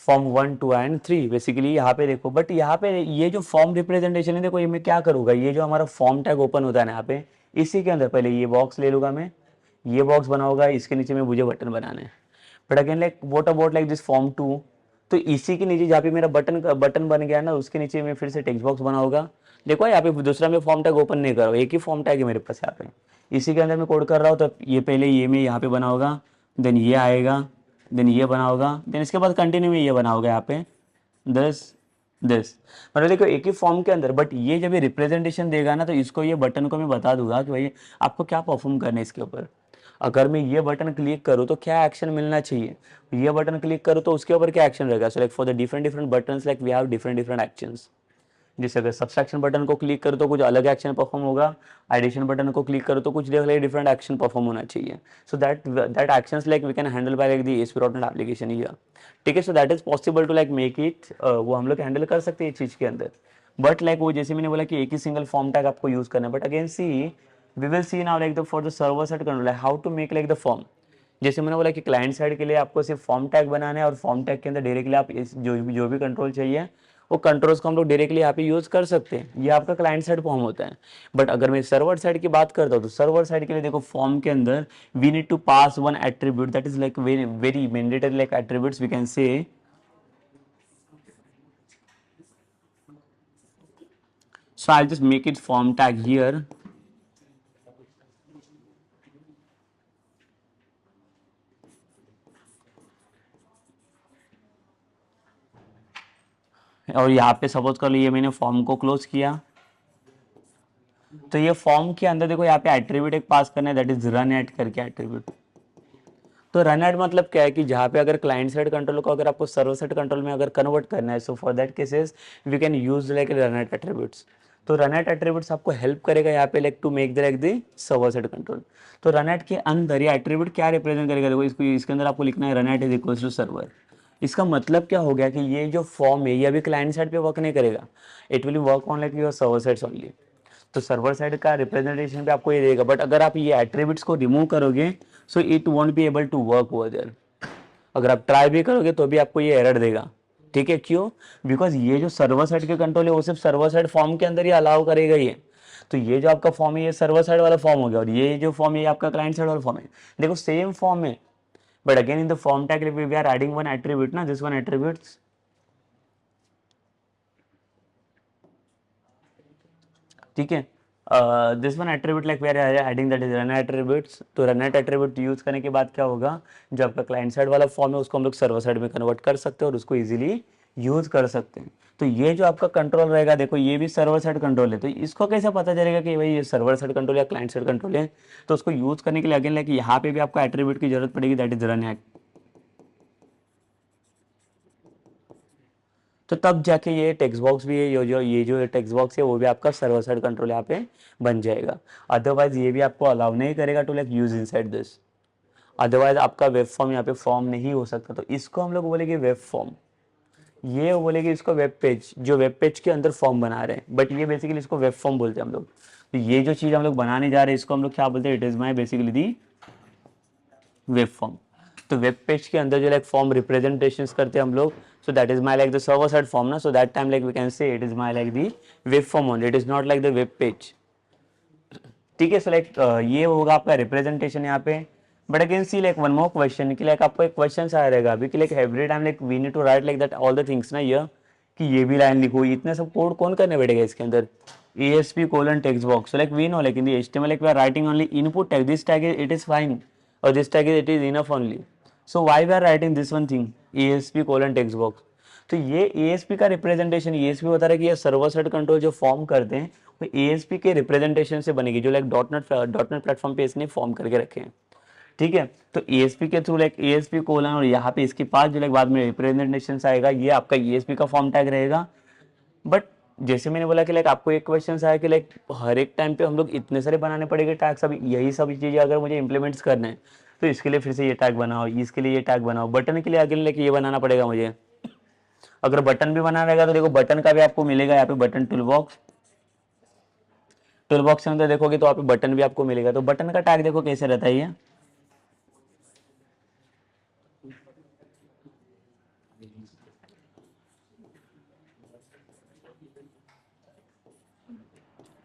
फॉर्म 1 2 एंड 3 बेसिकली यहाँ पे देखो। बट यहाँ पे ये जो फॉर्म रिप्रेजेंटेशन है, देखो ये मैं क्या करूँगा, ये जो हमारा फॉर्म टैग ओपन होता है ना यहाँ पे, इसी के अंदर पहले ये बॉक्स ले लूँगा मैं, ये बॉक्स बनाऊंगा, इसके नीचे में मुझे बटन बनाना है। But again like what about like this form 2, तो इसी के नीचे जहाँ पे मेरा बटन बन गया ना, उसके नीचे मैं फिर से टेक्स्ट बॉक्स बनाऊंगा। देखो यहाँ पे दूसरा मैं फॉर्म टैग ओपन नहीं कर रहा हूँ, एक ही फॉर्म टैग है मेरे पास यहाँ पे, इसी के अंदर मैं कोड कर रहा हूँ। तो ये पहले ये मैं यहाँ पे बनाऊंगा, देन ये आएगा, देन ये बनाऊंगा, देन इसके बाद कंटिन्यू में ये बनाऊंगा यहाँ पे दिस दिस। मतलब देखो एक ही फॉर्म के अंदर, बट ये जब ये रिप्रेजेंटेशन देगा ना, तो इसको ये बटन को मैं बता दूंगा कि भाई आपको क्या परफॉर्म करना है इसके ऊपर। अगर मैं ये बटन क्लिक करूँ तो क्या एक्शन मिलना चाहिए, ये बटन क्लिक करूँ तो उसके ऊपर क्या एक्शन रहेगा। So like for the different different buttons like we have different different actions. जैसे अगर सब्सट्रैक्शन बटन को क्लिक करो तो कुछ अलग एक्शन परफॉर्म होगा, एडिशन बटन को क्लिक करो तो कुछ डिफरेंट एक्शन परफॉर्म होना चाहिए। So that actions like we can handle by like the ASP.NET application here. ठीक है, so that is possible to like make it, वो हम लोग हैंडल कर सकते हैं इस चीज़ के अंदर। बट लाइक वो जैसे मैंने बोला कि एक ही सिंगल फॉर्म टैग आपको यूज करना है। But again see we will see now like the for the server side control how to make like the form. जैसे मैंने बोला कि क्लाइंट साइड के लिए आपको सिर्फ फॉर्म टैग बनाना है, और फॉर्म टैग के अंदर डायरेक्टली आप जो भी कंट्रोल चाहिए वो कंट्रोल्स को हम लोग डायरेक्टली यहाँ पे यूज कर सकते हैं। ये आपका क्लाइंट साइड फॉर्म होता है। बट अगर मैं सर्वर साइड की बात करता हूँ, तो सर्वर साइड के लिए देखो फॉर्म के अंदर we need to pass one attribute that is like very very mandatory like attributes we can say. So I'll just make it form tag here. और यहाँ पे सपोज कर लीजिए मैंने फॉर्म को क्लोज किया, तो ये फॉर्म के अंदर देखो यहाँ पे एट्रीब्यूट एक पास करना है दैट इज रन एट करके एट्रीब्यूट। तो रन एट मतलब क्या है कि जहाँ पे अगर क्लाइंट साइड कंट्रोल को अगर आपको सर्वर साइड कंट्रोल में अगर कन्वर्ट करना है, so for that cases we can use like run at attributes. तो रन एट एट्रीब्यूट्स आपको हेल्प करेगा यहाँ पे like to make the like the server side control. तो रन एट के अंदर ये एट्रीब्यूट क्या रिप्रेजेंट करेगा, देखो इसको इसके अंदर आपको लिखना है run at is equal to server. इसका मतलब क्या हो गया कि ये जो फॉर्म है ये अभी क्लाइंट साइड पे वर्क नहीं करेगा, it will work on like your server side only. तो सर्वर साइड का रिप्रेजेंटेशन पे आपको ये देगा, बट अगर आप ये एट्रीब्यूट्स को रिमूव करोगे so it won't be able to work over there. अगर आप ट्राई भी करोगे तो भी आपको ये एरर देगा। ठीक है, क्यों? बिकॉज ये जो सर्वर साइड के कंट्रोल है वो सिर्फ सर्वर साइड फॉर्म के अंदर ही अलाउ करेगा ये। तो ये जो आपका फॉर्म है ये सर्वर साइड वाला फॉर्म हो गया, और ये जो फॉर्म है ये आपका क्लाइंट साइड वाला फॉर्म है। देखो सेम फॉर्म है, but again in the form tag we are adding one attribute ना, दिस वन एट्रीब्यूट्स। ठीक है, this one attribute like we are adding that is run attributes. तो रन एट्रीब्यूट यूज करने के बाद क्या होगा, जो आपका क्लाइंट साइड वाला फॉर्म है उसको हम लोग सर्वर साइड में कन्वर्ट कर सकते हैं और उसको इजीली यूज कर सकते हैं। तो ये जो आपका कंट्रोल रहेगा, देखो ये भी सर्वर साइड कंट्रोल है, तो इसको कैसे पता चलेगा कि भाई ये सर्वर साइड कंट्रोल या क्लाइंट साइड कंट्रोल है। तो उसको यूज करने के लिए अगेन लाइक यहाँ पे भी आपको एट्रीब्यूट की जरूरत पड़ेगी, दैट इज रन हैक। तो तब जाके ये टेक्स्ट बॉक्स भी है, ये जो टेक्स्ट बॉक्स है वो भी आपका सर्वर साइड कंट्रोल यहाँ पे बन जाएगा। अदरवाइज ये भी आपको अलाउ नहीं करेगा to like use inside this. Otherwise आपका वेब फॉर्म यहाँ पे फॉर्म नहीं हो सकता। तो इसको हम लोग बोलेंगे वेब फॉर्म, ये बोलेंगे इसको वेब पेज, जो वेब पेज के अंदर फॉर्म बना रहे हैं, बट ये बेसिकली इसको वेब फॉर्म बोलते हैं हम लोग। तो ये जो चीज़ हम लोग बनाने जा रहे हैं इसको हम लोग क्या बोलते हैं, it is my basically the web form. तो वेब पेज के अंदर जो लाइक फॉर्म रिप्रेजेंटेशन करते हैं हम लोग, so that is my like the server side form ना, so that time like we can say it is my like the web form only, it is not like the web page. ठीक है, so like ये होगा आपका representation यहाँ पे। But again see like one more question कि like आपको एक क्वेश्चन आया रहेगा अभी कि like every time like we need to write like that all the things ना, ये कि ये भी लाइन लिखो, इतने सब कोड कौन करने बैठेगा इसके अंदर। ASP colon text box, so like we know like in the HTML like we are writing only input tag, this tag is, it is fine, or this tag is, it is enough only. So why we are writing this one thing ASP colon text box। तो ये ASP का representation, ASP बता रहा है कि ये server side control जो form करते हैं वो ASP के रिप्रेजेंटेशन से बनेगी, जो लाइक डॉटनेट प्लेटफॉर्म पे इसने फॉर्म करके रखे हैं। ठीक है, तो ASP के थ्रू लाइक ASP कोलन और यहाँ पे इसके पास जो लाइक बाद में रिप्रेजेंटेशन आएगा, ये आपका ASP का फॉर्म टैग रहेगा। बट जैसे मैंने बोला कि लाइक आपको एक क्वेश्चन आया कि लाइक हर एक टाइम पे हम लोग इतने सारे बनाने पड़ेंगे टैग्स, अभी यही सब चीज़ें अगर मुझे इंप्लीमेंट्स करना है तो इसके लिए फिर से ये टैग बनाओ, इसके लिए ये टैग बनाओ, बटन के लिए आगे लेके ये बनाना पड़ेगा मुझे। अगर बटन भी बनाना रहेगा तो देखो बटन का भी आपको मिलेगा यहाँ पे button tool box, tool box के अंदर देखोगे तो आप बटन भी आपको मिलेगा। तो बटन का टैग देखो कैसे रहता है, ये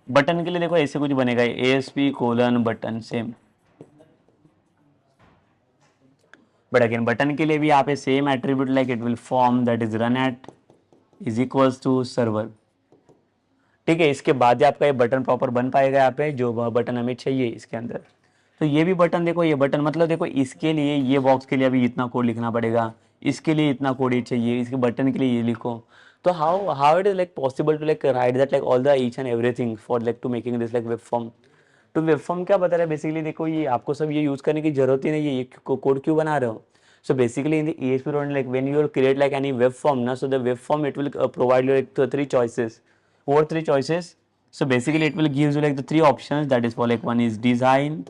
बटन के लिए देखो ऐसे कुछ बनेगा, ASP colon button same. But again button के लिए भी यहाँ पे same attribute like it will form that is run at is equals to server. ठीक है, इसके बाद ही आपका ये बटन प्रॉपर बन पाएगा यहाँ पे, जो बटन हमें चाहिए इसके अंदर। तो ये भी बटन देखो, ये बटन मतलब देखो इसके लिए ये बॉक्स के लिए अभी इतना कोड लिखना पड़ेगा, इसके लिए इतना कोड ही चाहिए, इसके बटन के लिए ये लिखो। तो how how it is like possible to like write that like all the each and everything for like to making this like web form. तो वेब फॉर्म क्या बता रहा है बेसिकली, देखो ये आपको सब ये यूज करने की जरूरत ही नहीं है, ये कोड क्यों बना रहे हो। So basically in the ASP world, like when you create like any web form na, so the web form it will provide you like three choices, over three choices. So basically it will give you like the three options, that is for like one is design,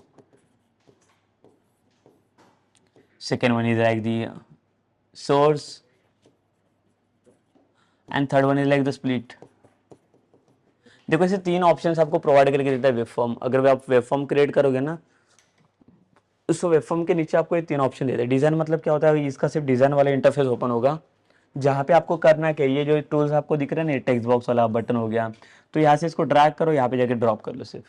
second one is like the source, and third one is like the split। देखो ऐसे तीन options आपको provide करके देता है web form. अगर आप web form create करोगे ना, उस वेब फॉर्म के नीचे आपको ये तीन ऑप्शन देते हैं। डिजाइन मतलब क्या होता है, इसका सिर्फ डिजाइन वाला इंटरफेस ओपन होगा, जहाँ पे आपको करना क्या, ये जो टूल्स आपको दिख रहे हैं ना, टेक्स्ट बॉक्स वाला बटन हो गया, तो यहाँ से इसको ड्रैग करो, यहाँ पे जाके ड्रॉप कर लो सिर्फ,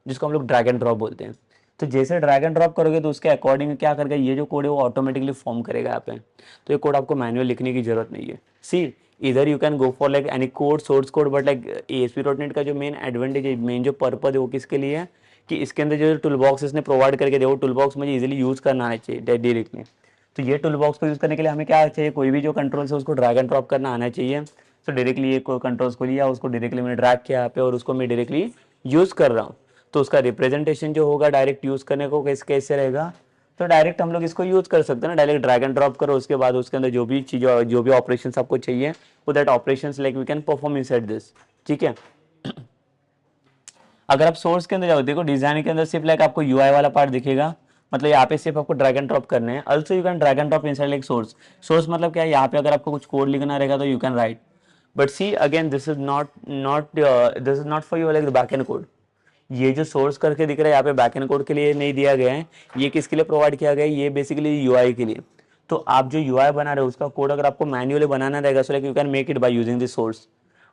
जिसको हम लोग ड्रैग एंड ड्रॉप बोलते हैं। तो जैसे ड्रैग एंड ड्रॉप करोगे तो उसके अकॉर्डिंग क्या करेगा, ये जो कोड है वो ऑटोमेटिकली फॉर्म करेगा यहाँ पे। तो ये कोड आपको मैनुअल लिखने की जरूरत नहीं है। सी इधर you can go for like any code, source code, but like ASP.NET का जो मेन एडवांटेज है, मेन जो पर्पज है वो किसके लिए है कि इसके अंदर जो टूल बॉक्स इसने प्रोवाइड करके दिया, वो टूल बॉक्स मुझे इजीली यूज करना आना चाहिए डायरेक्टली। तो ये टूल बॉक्स को यूज करने के लिए हमें क्या चाहिए, कोई भी जो कंट्रोल्स है उसको ड्रैग एंड ड्रॉप करना आना चाहिए। तो डायरेक्टली ये कंट्रोल्स को लिया, उसको डायरेक्टली मैंने ड्रैग किया यहाँ पे और उसको मैं डायरेक्टली यूज कर रहा हूँ। तो उसका रिप्रेजेंटेशन जो होगा डायरेक्ट यूज करने को कैसे रहेगा, तो डायरेक्ट हम लोग इसको यूज कर सकते हैं ना, डायरेक्ट ड्रैग एंड ड्रॉप करो, उसके बाद उसके अंदर जो भी चीज, जो भी ऑपरेशन आपको चाहिए वो that operation like we can perform inside this. ठीक है, अगर आप सोर्स के अंदर जाओ, देखो डिजाइन के अंदर सिर्फ लाइक आपको UI वाला पार्ट दिखेगा, मतलब यहाँ पे सिर्फ आपको ड्रैग एंड ड्रॉप करने हैं। Also you can drag and drop inside like source. Source मतलब क्या है, यहाँ पे अगर आपको कुछ कोड लिखना रहेगा तो you can write, but see again this is not for you like the back end code. ये जो सोर्स करके दिख रहा है यहाँ पे बैक एंड कोड के लिए नहीं दिया गया है, ये किसके लिए प्रोवाइड किया गया है, ये बेसिकली UI के लिए। तो आप जो UI बना रहे हो उसका कोड अगर आपको मैन्युअली बनाना रहेगा, so like you can make it by using this source.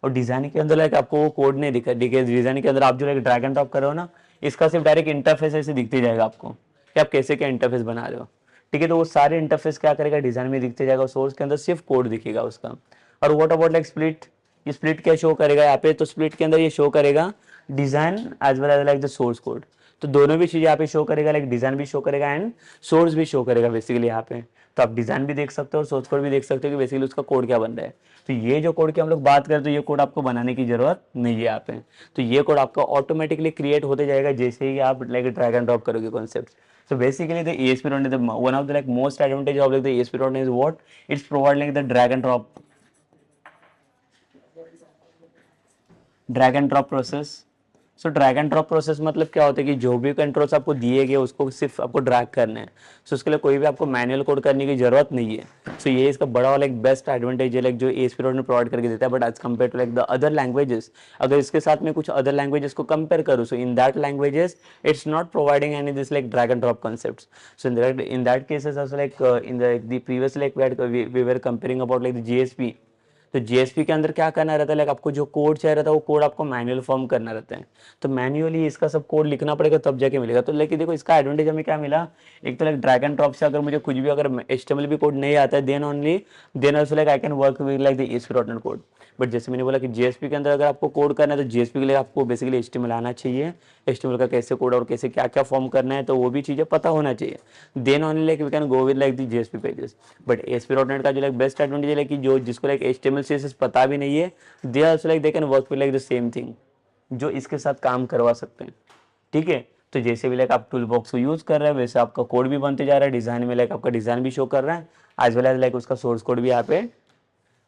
और डिजाइन के अंदर लाइक आपको वो कोड नहीं दिखा, डिजाइन के अंदर आप जो लाइक ड्रैग एंड ड्रॉप कर रहे हो ना, इसका सिर्फ डायरेक्ट इंटरफेस ऐसे दिखते जाएगा आपको कि आप कैसे क्या इंटरफेस बना रहे हो। ठीक है, तो वो सारे इंटरफेस क्या करेगा, डिजाइन में दिखते जाएगा, सोर्स के अंदर सिर्फ कोड दिखेगा उसका। और व्हाट अबाउट लाइक स्प्लिट, ये स्प्लिट क्या शो करेगा यहाँ पे, तो स्प्लिट के अंदर ये शो करेगा design as well as like the source code. तो दोनों भी चीज़ यहाँ पे शो करेगा, लाइक डिजाइन भी शो करेगा एंड सोर्स भी शो करेगा बेसिकली यहाँ पे। तो आप डिजाइन भी देख सकते हो और सोर्स कोड भी देख सकते हो कि बेसिकली उसका कोड क्या बन रहा है। तो ये जो कोड की हम लोग बात करें तो ये कोड आपको बनाने की जरूरत नहीं है यहाँ पे। तो ये कोड आपका ऑटोमेटिकली क्रिएट होते जाएगा जैसे ही आप लाइक ड्रैग एंड ड्रॉप करोगे concept. So basically the ASP.NET, one of the like most advantage of like the ASP.NET is what it's provide like the drag and drop process। So drag and drop process मतलब क्या होता है कि जो भी controls आपको दिए गए उसको सिर्फ आपको ड्रैग करना है। सो उसके लिए कोई भी आपको मैनुअल कोड करने की जरूरत नहीं है। सो ये इसका बड़ा वाला एक बेस्ट एडवांटेज है लाइक जो ASP.NET प्रोवाइड करके देता है। But as compare to like the other languages, अगर इसके साथ में कुछ अदर लैंग्वेजेस को कंपेयर करूँ, so in that languages it's not providing any this like drag and drop concepts. So in that cases also like in the previous like we were comparing about like the GSP। तो GSP के अंदर क्या करना रहता है, like आपको जो code चाहिए रहता है वो कोड आपको मैनुअल फॉर्म करना रहता है। तो मैन्युअली इसका सब कोड लिखना पड़ेगा तब जाके मिलेगा। तो लेकिन देखो इसका एडवांटेज हमें क्या मिला, एक तो लाइक ड्रैग एंड ड्रॉप से अगर मुझे कुछ भी अगर HTML भी कोड नहीं आता है then also like I can work with like the ASP.NET code. But जैसे मैंने बोला कि जीएसपी के अंदर अगर आपको कोड करना है तो जीएसपी के लिए आपको बेसिकली HTML आना चाहिए। HTML का कैसे कोड और कैसे क्या क्या फॉर्म करना है तो वो भी चीज़ें पता होना चाहिए। Then only like we can go with like the GSP pages. But ASP.NET का जो लाइक बेस्ट एडवांटेज है कि जो जिसको लाइक HTML CSS पता भी नहीं है they also like they can work with like the same thing, जो इसके साथ काम करवा सकते हैं। ठीक है, तो जैसे भी लाइक आप टूल बॉक्स को यूज़ कर रहे हैं वैसे आपका कोड भी बनते जा रहा है। डिज़ाइन में लाइक आपका डिज़ाइन भी शो कर रहा है एज वेल एज लाइक उसका सोर्स कोड भी यहाँ पे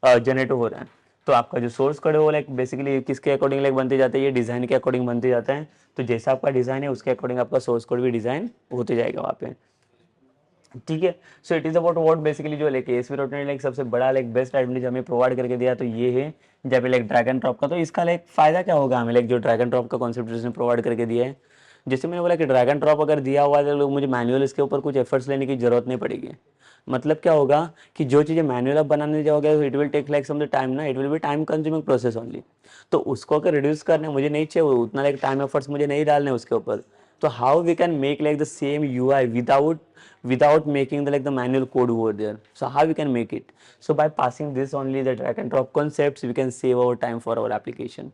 जनरेट हो रहा है। तो आपका जो सोर्स कोड है वो लाइक बेसिकली किसके अकॉर्डिंग लाइक बनते जाते हैं, ये डिज़ाइन के अकॉर्डिंग बनते जाते हैं। तो जैसा आपका डिज़ाइन है उसके अकॉर्डिंग आपका सोर्स कोड भी डिज़ाइन होते जाएगा वहाँ पे। ठीक है, so it is about what basically जो लाइक ASP.NET लाइक सबसे बड़ा लाइक बेस्ट एडवांटेज हमें प्रोवाइड करके दिया तो ये है जहाँ पे लाइक ड्रैग एंड ड्रॉप का। तो इसका लाइक फायदा क्या होगा हमें, लाइक जो ड्रैग एंड ड्रॉप का कॉन्सेप्ट जिसने प्रोवाइड करके दिया है, जैसे मैंने बोला कि ड्रैग एंड ड्रॉप अगर दिया हुआ है तो लोग मुझे मैनुअल इसके ऊपर कुछ एफर्ट्स लेने की जरूरत नहीं पड़ेगी। मतलब क्या होगा कि जो चीज़ें मैनुअल आप बनाने जाओगे it will take like some the time ना, it will be time consuming process only. तो उसको अगर रिड्यूस करना मुझे नहीं चाहिए, उतना लाइक टाइम एफर्ट्स मुझे नहीं डालने उसके ऊपर। तो how we can make like the same UI without making the manual code over there. So how we can make it? So by passing this only the drag and drop concepts we can save our time for our application.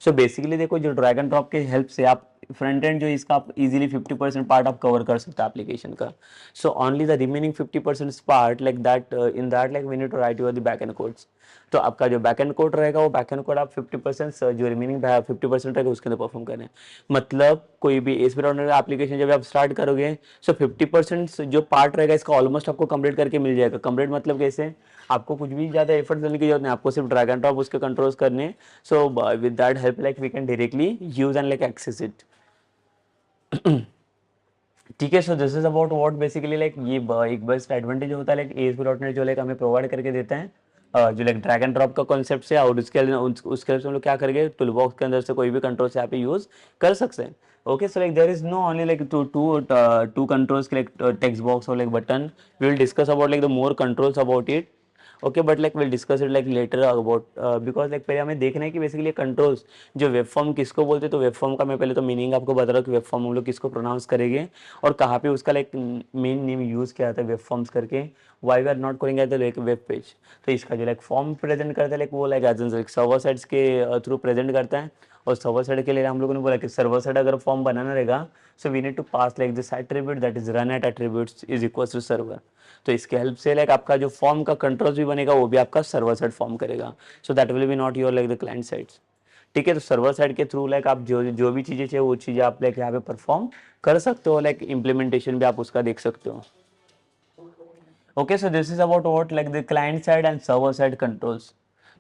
So basically देखो जो drag and drop के help से आप front end जो इसका आप easily 50% part आप cover कर सकते हैं एप्लीकेशन का। So only the remaining 50% part like that in that like we need to write your the back end codes. तो आपका जो बैक एंड कोड रहेगा वो बैक एंड कोड आप 50% जो रिमेनिंग 50% रहेगा उसके अंदर परफॉर्म करें। मतलब कोई भी ASP.NET एप्लीकेशन जब आप स्टार्ट करोगे सो 50% जो पार्ट रहेगा इसका ऑलमोस्ट आपको कंप्लीट करके मिल जाएगा। कंप्लीट मतलब कैसे, आपको कुछ भी ज़्यादा एफर्ट देने की जरूरत नहीं, आपको सिर्फ ड्रैग एंड ड्रॉप उसके कंट्रोल्स करने। So with that help like we can directly use and like access it. ठीक है, so this is about what basically like ये एक बेस्ट एडवांटेज होता है लाइक ASP.NET जो लाइक हमें प्रोवाइड करके देते हैं जो लाइक ड्रैग एंड ड्रॉप का कॉन्सेप्ट है। और उसके लिए हम लोग क्या करेंगे, टूल बॉक्स के अंदर से कोई भी कंट्रोल से यहाँ पे यूज कर सकते हैं। Okay, so like there is no only like two controls like text box और like button. We will discuss about like the more controls about it. Okay, but like will discuss it like later about because like पहले हमें देखना है कि basically controls जो web form किसको बोलते हैं। तो वेब फॉर्म का मैं पहले तो मीनिंग आपको बता रहा हूँ कि वेब फॉर्म हम लोग किसको प्रोनाउंस करेंगे और कहाँ पे उसका लाइक मेन नेम यूज़ किया जाता है वेब फॉर्म्स करके। वाई वी आर नॉट करेंगे at the like web page. तो इसका जो लाइक फॉर्म प्रेजेंट करता है लाइक वो like as like server sides के थ्रू प्रेजेंट करता है। और सर्वर साइड के लिए हम लोगों ने बोला कि सर्वर साइड अगर फॉर्म बनाना रहेगा so we need to pass like this attribute that is run at attributes is equals to server. तो इसके हेल्प से लाइक आपका जो फॉर्म का कंट्रोल्स भी बनेगा वो भी आपका सर्वर साइड फॉर्म करेगा। सो that will B not your like the client sides. ठीक है, तो सर्वर साइड के थ्रू लाइक आप जो भी चीज़ें चाहिए वो चीज़ें आप लाइक यहाँ पे परफॉर्म कर सकते हो। लाइक इम्प्लीमेंटेशन भी आप उसका देख सकते हो। Okay, so this is about what like the client side and server side controls.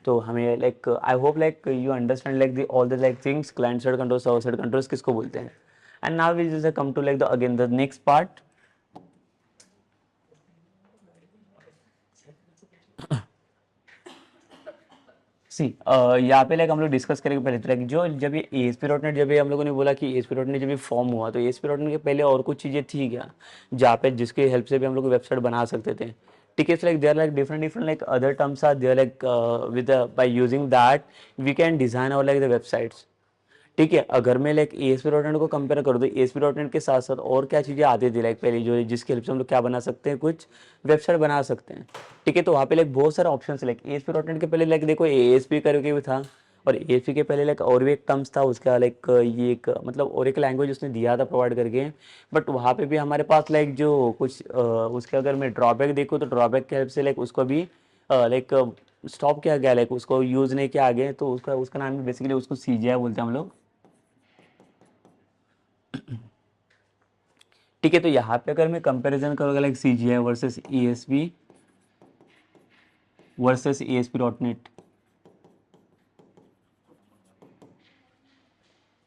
तो हमें like I hope like you understand like the all the like things client side control server side controls किसको बोलते हैं। And now we just come to like the again the next part. See यहाँ पे like हम लोग discuss करेंगे पहले तो लाइक जो जब ये ASP.NET जब ये हम लोगों ने बोला कि ASP.NEट जब ये फॉर्म हुआ तो ASP.NEट के पहले और कुछ चीज़ें थी क्या जहाँ पे जिसके हेल्प से भी हम लोग वेबसाइट बना सकते थे। ठीक है, so like there like different like other terms are there like with by using that we can design और लाइक द वेबसाइट्स। ठीक है, अगर मैं लाइक ASP.NEट को कंपेयर करूँ तो ASP.NEट के साथ साथ और क्या चीज़ें आती थी लाइक पहले जो जिसकी हेल्प से हम लोग क्या बना सकते हैं, कुछ वेबसाइट बना सकते हैं। ठीक है, तो वहाँ पे लाइक बहुत सारे ऑप्शन है लाइक ASP.NEट के पहले लाइक देखो ASP करके भी था और ASP के पहले लाइक और भी एक टर्म्स था उसका, लाइक ये एक मतलब और एक लैंग्वेज उसने दिया था प्रोवाइड करके, बट वहाँ पे भी हमारे पास लाइक जो कुछ उसके अगर मैं ड्रॉबैक देखूँ तो ड्रॉबैक के हेल्प से लाइक उसको भी लाइक स्टॉप किया गया, लाइक उसको यूज़ नहीं किया आगे, तो उसका उसका नाम बेसिकली उसको CGI बोलते हैं हम लोग। ठीक है, तो यहाँ पे अगर मैं कंपैरिजन करूँगा like CGI versus ESP versus ASP.NET।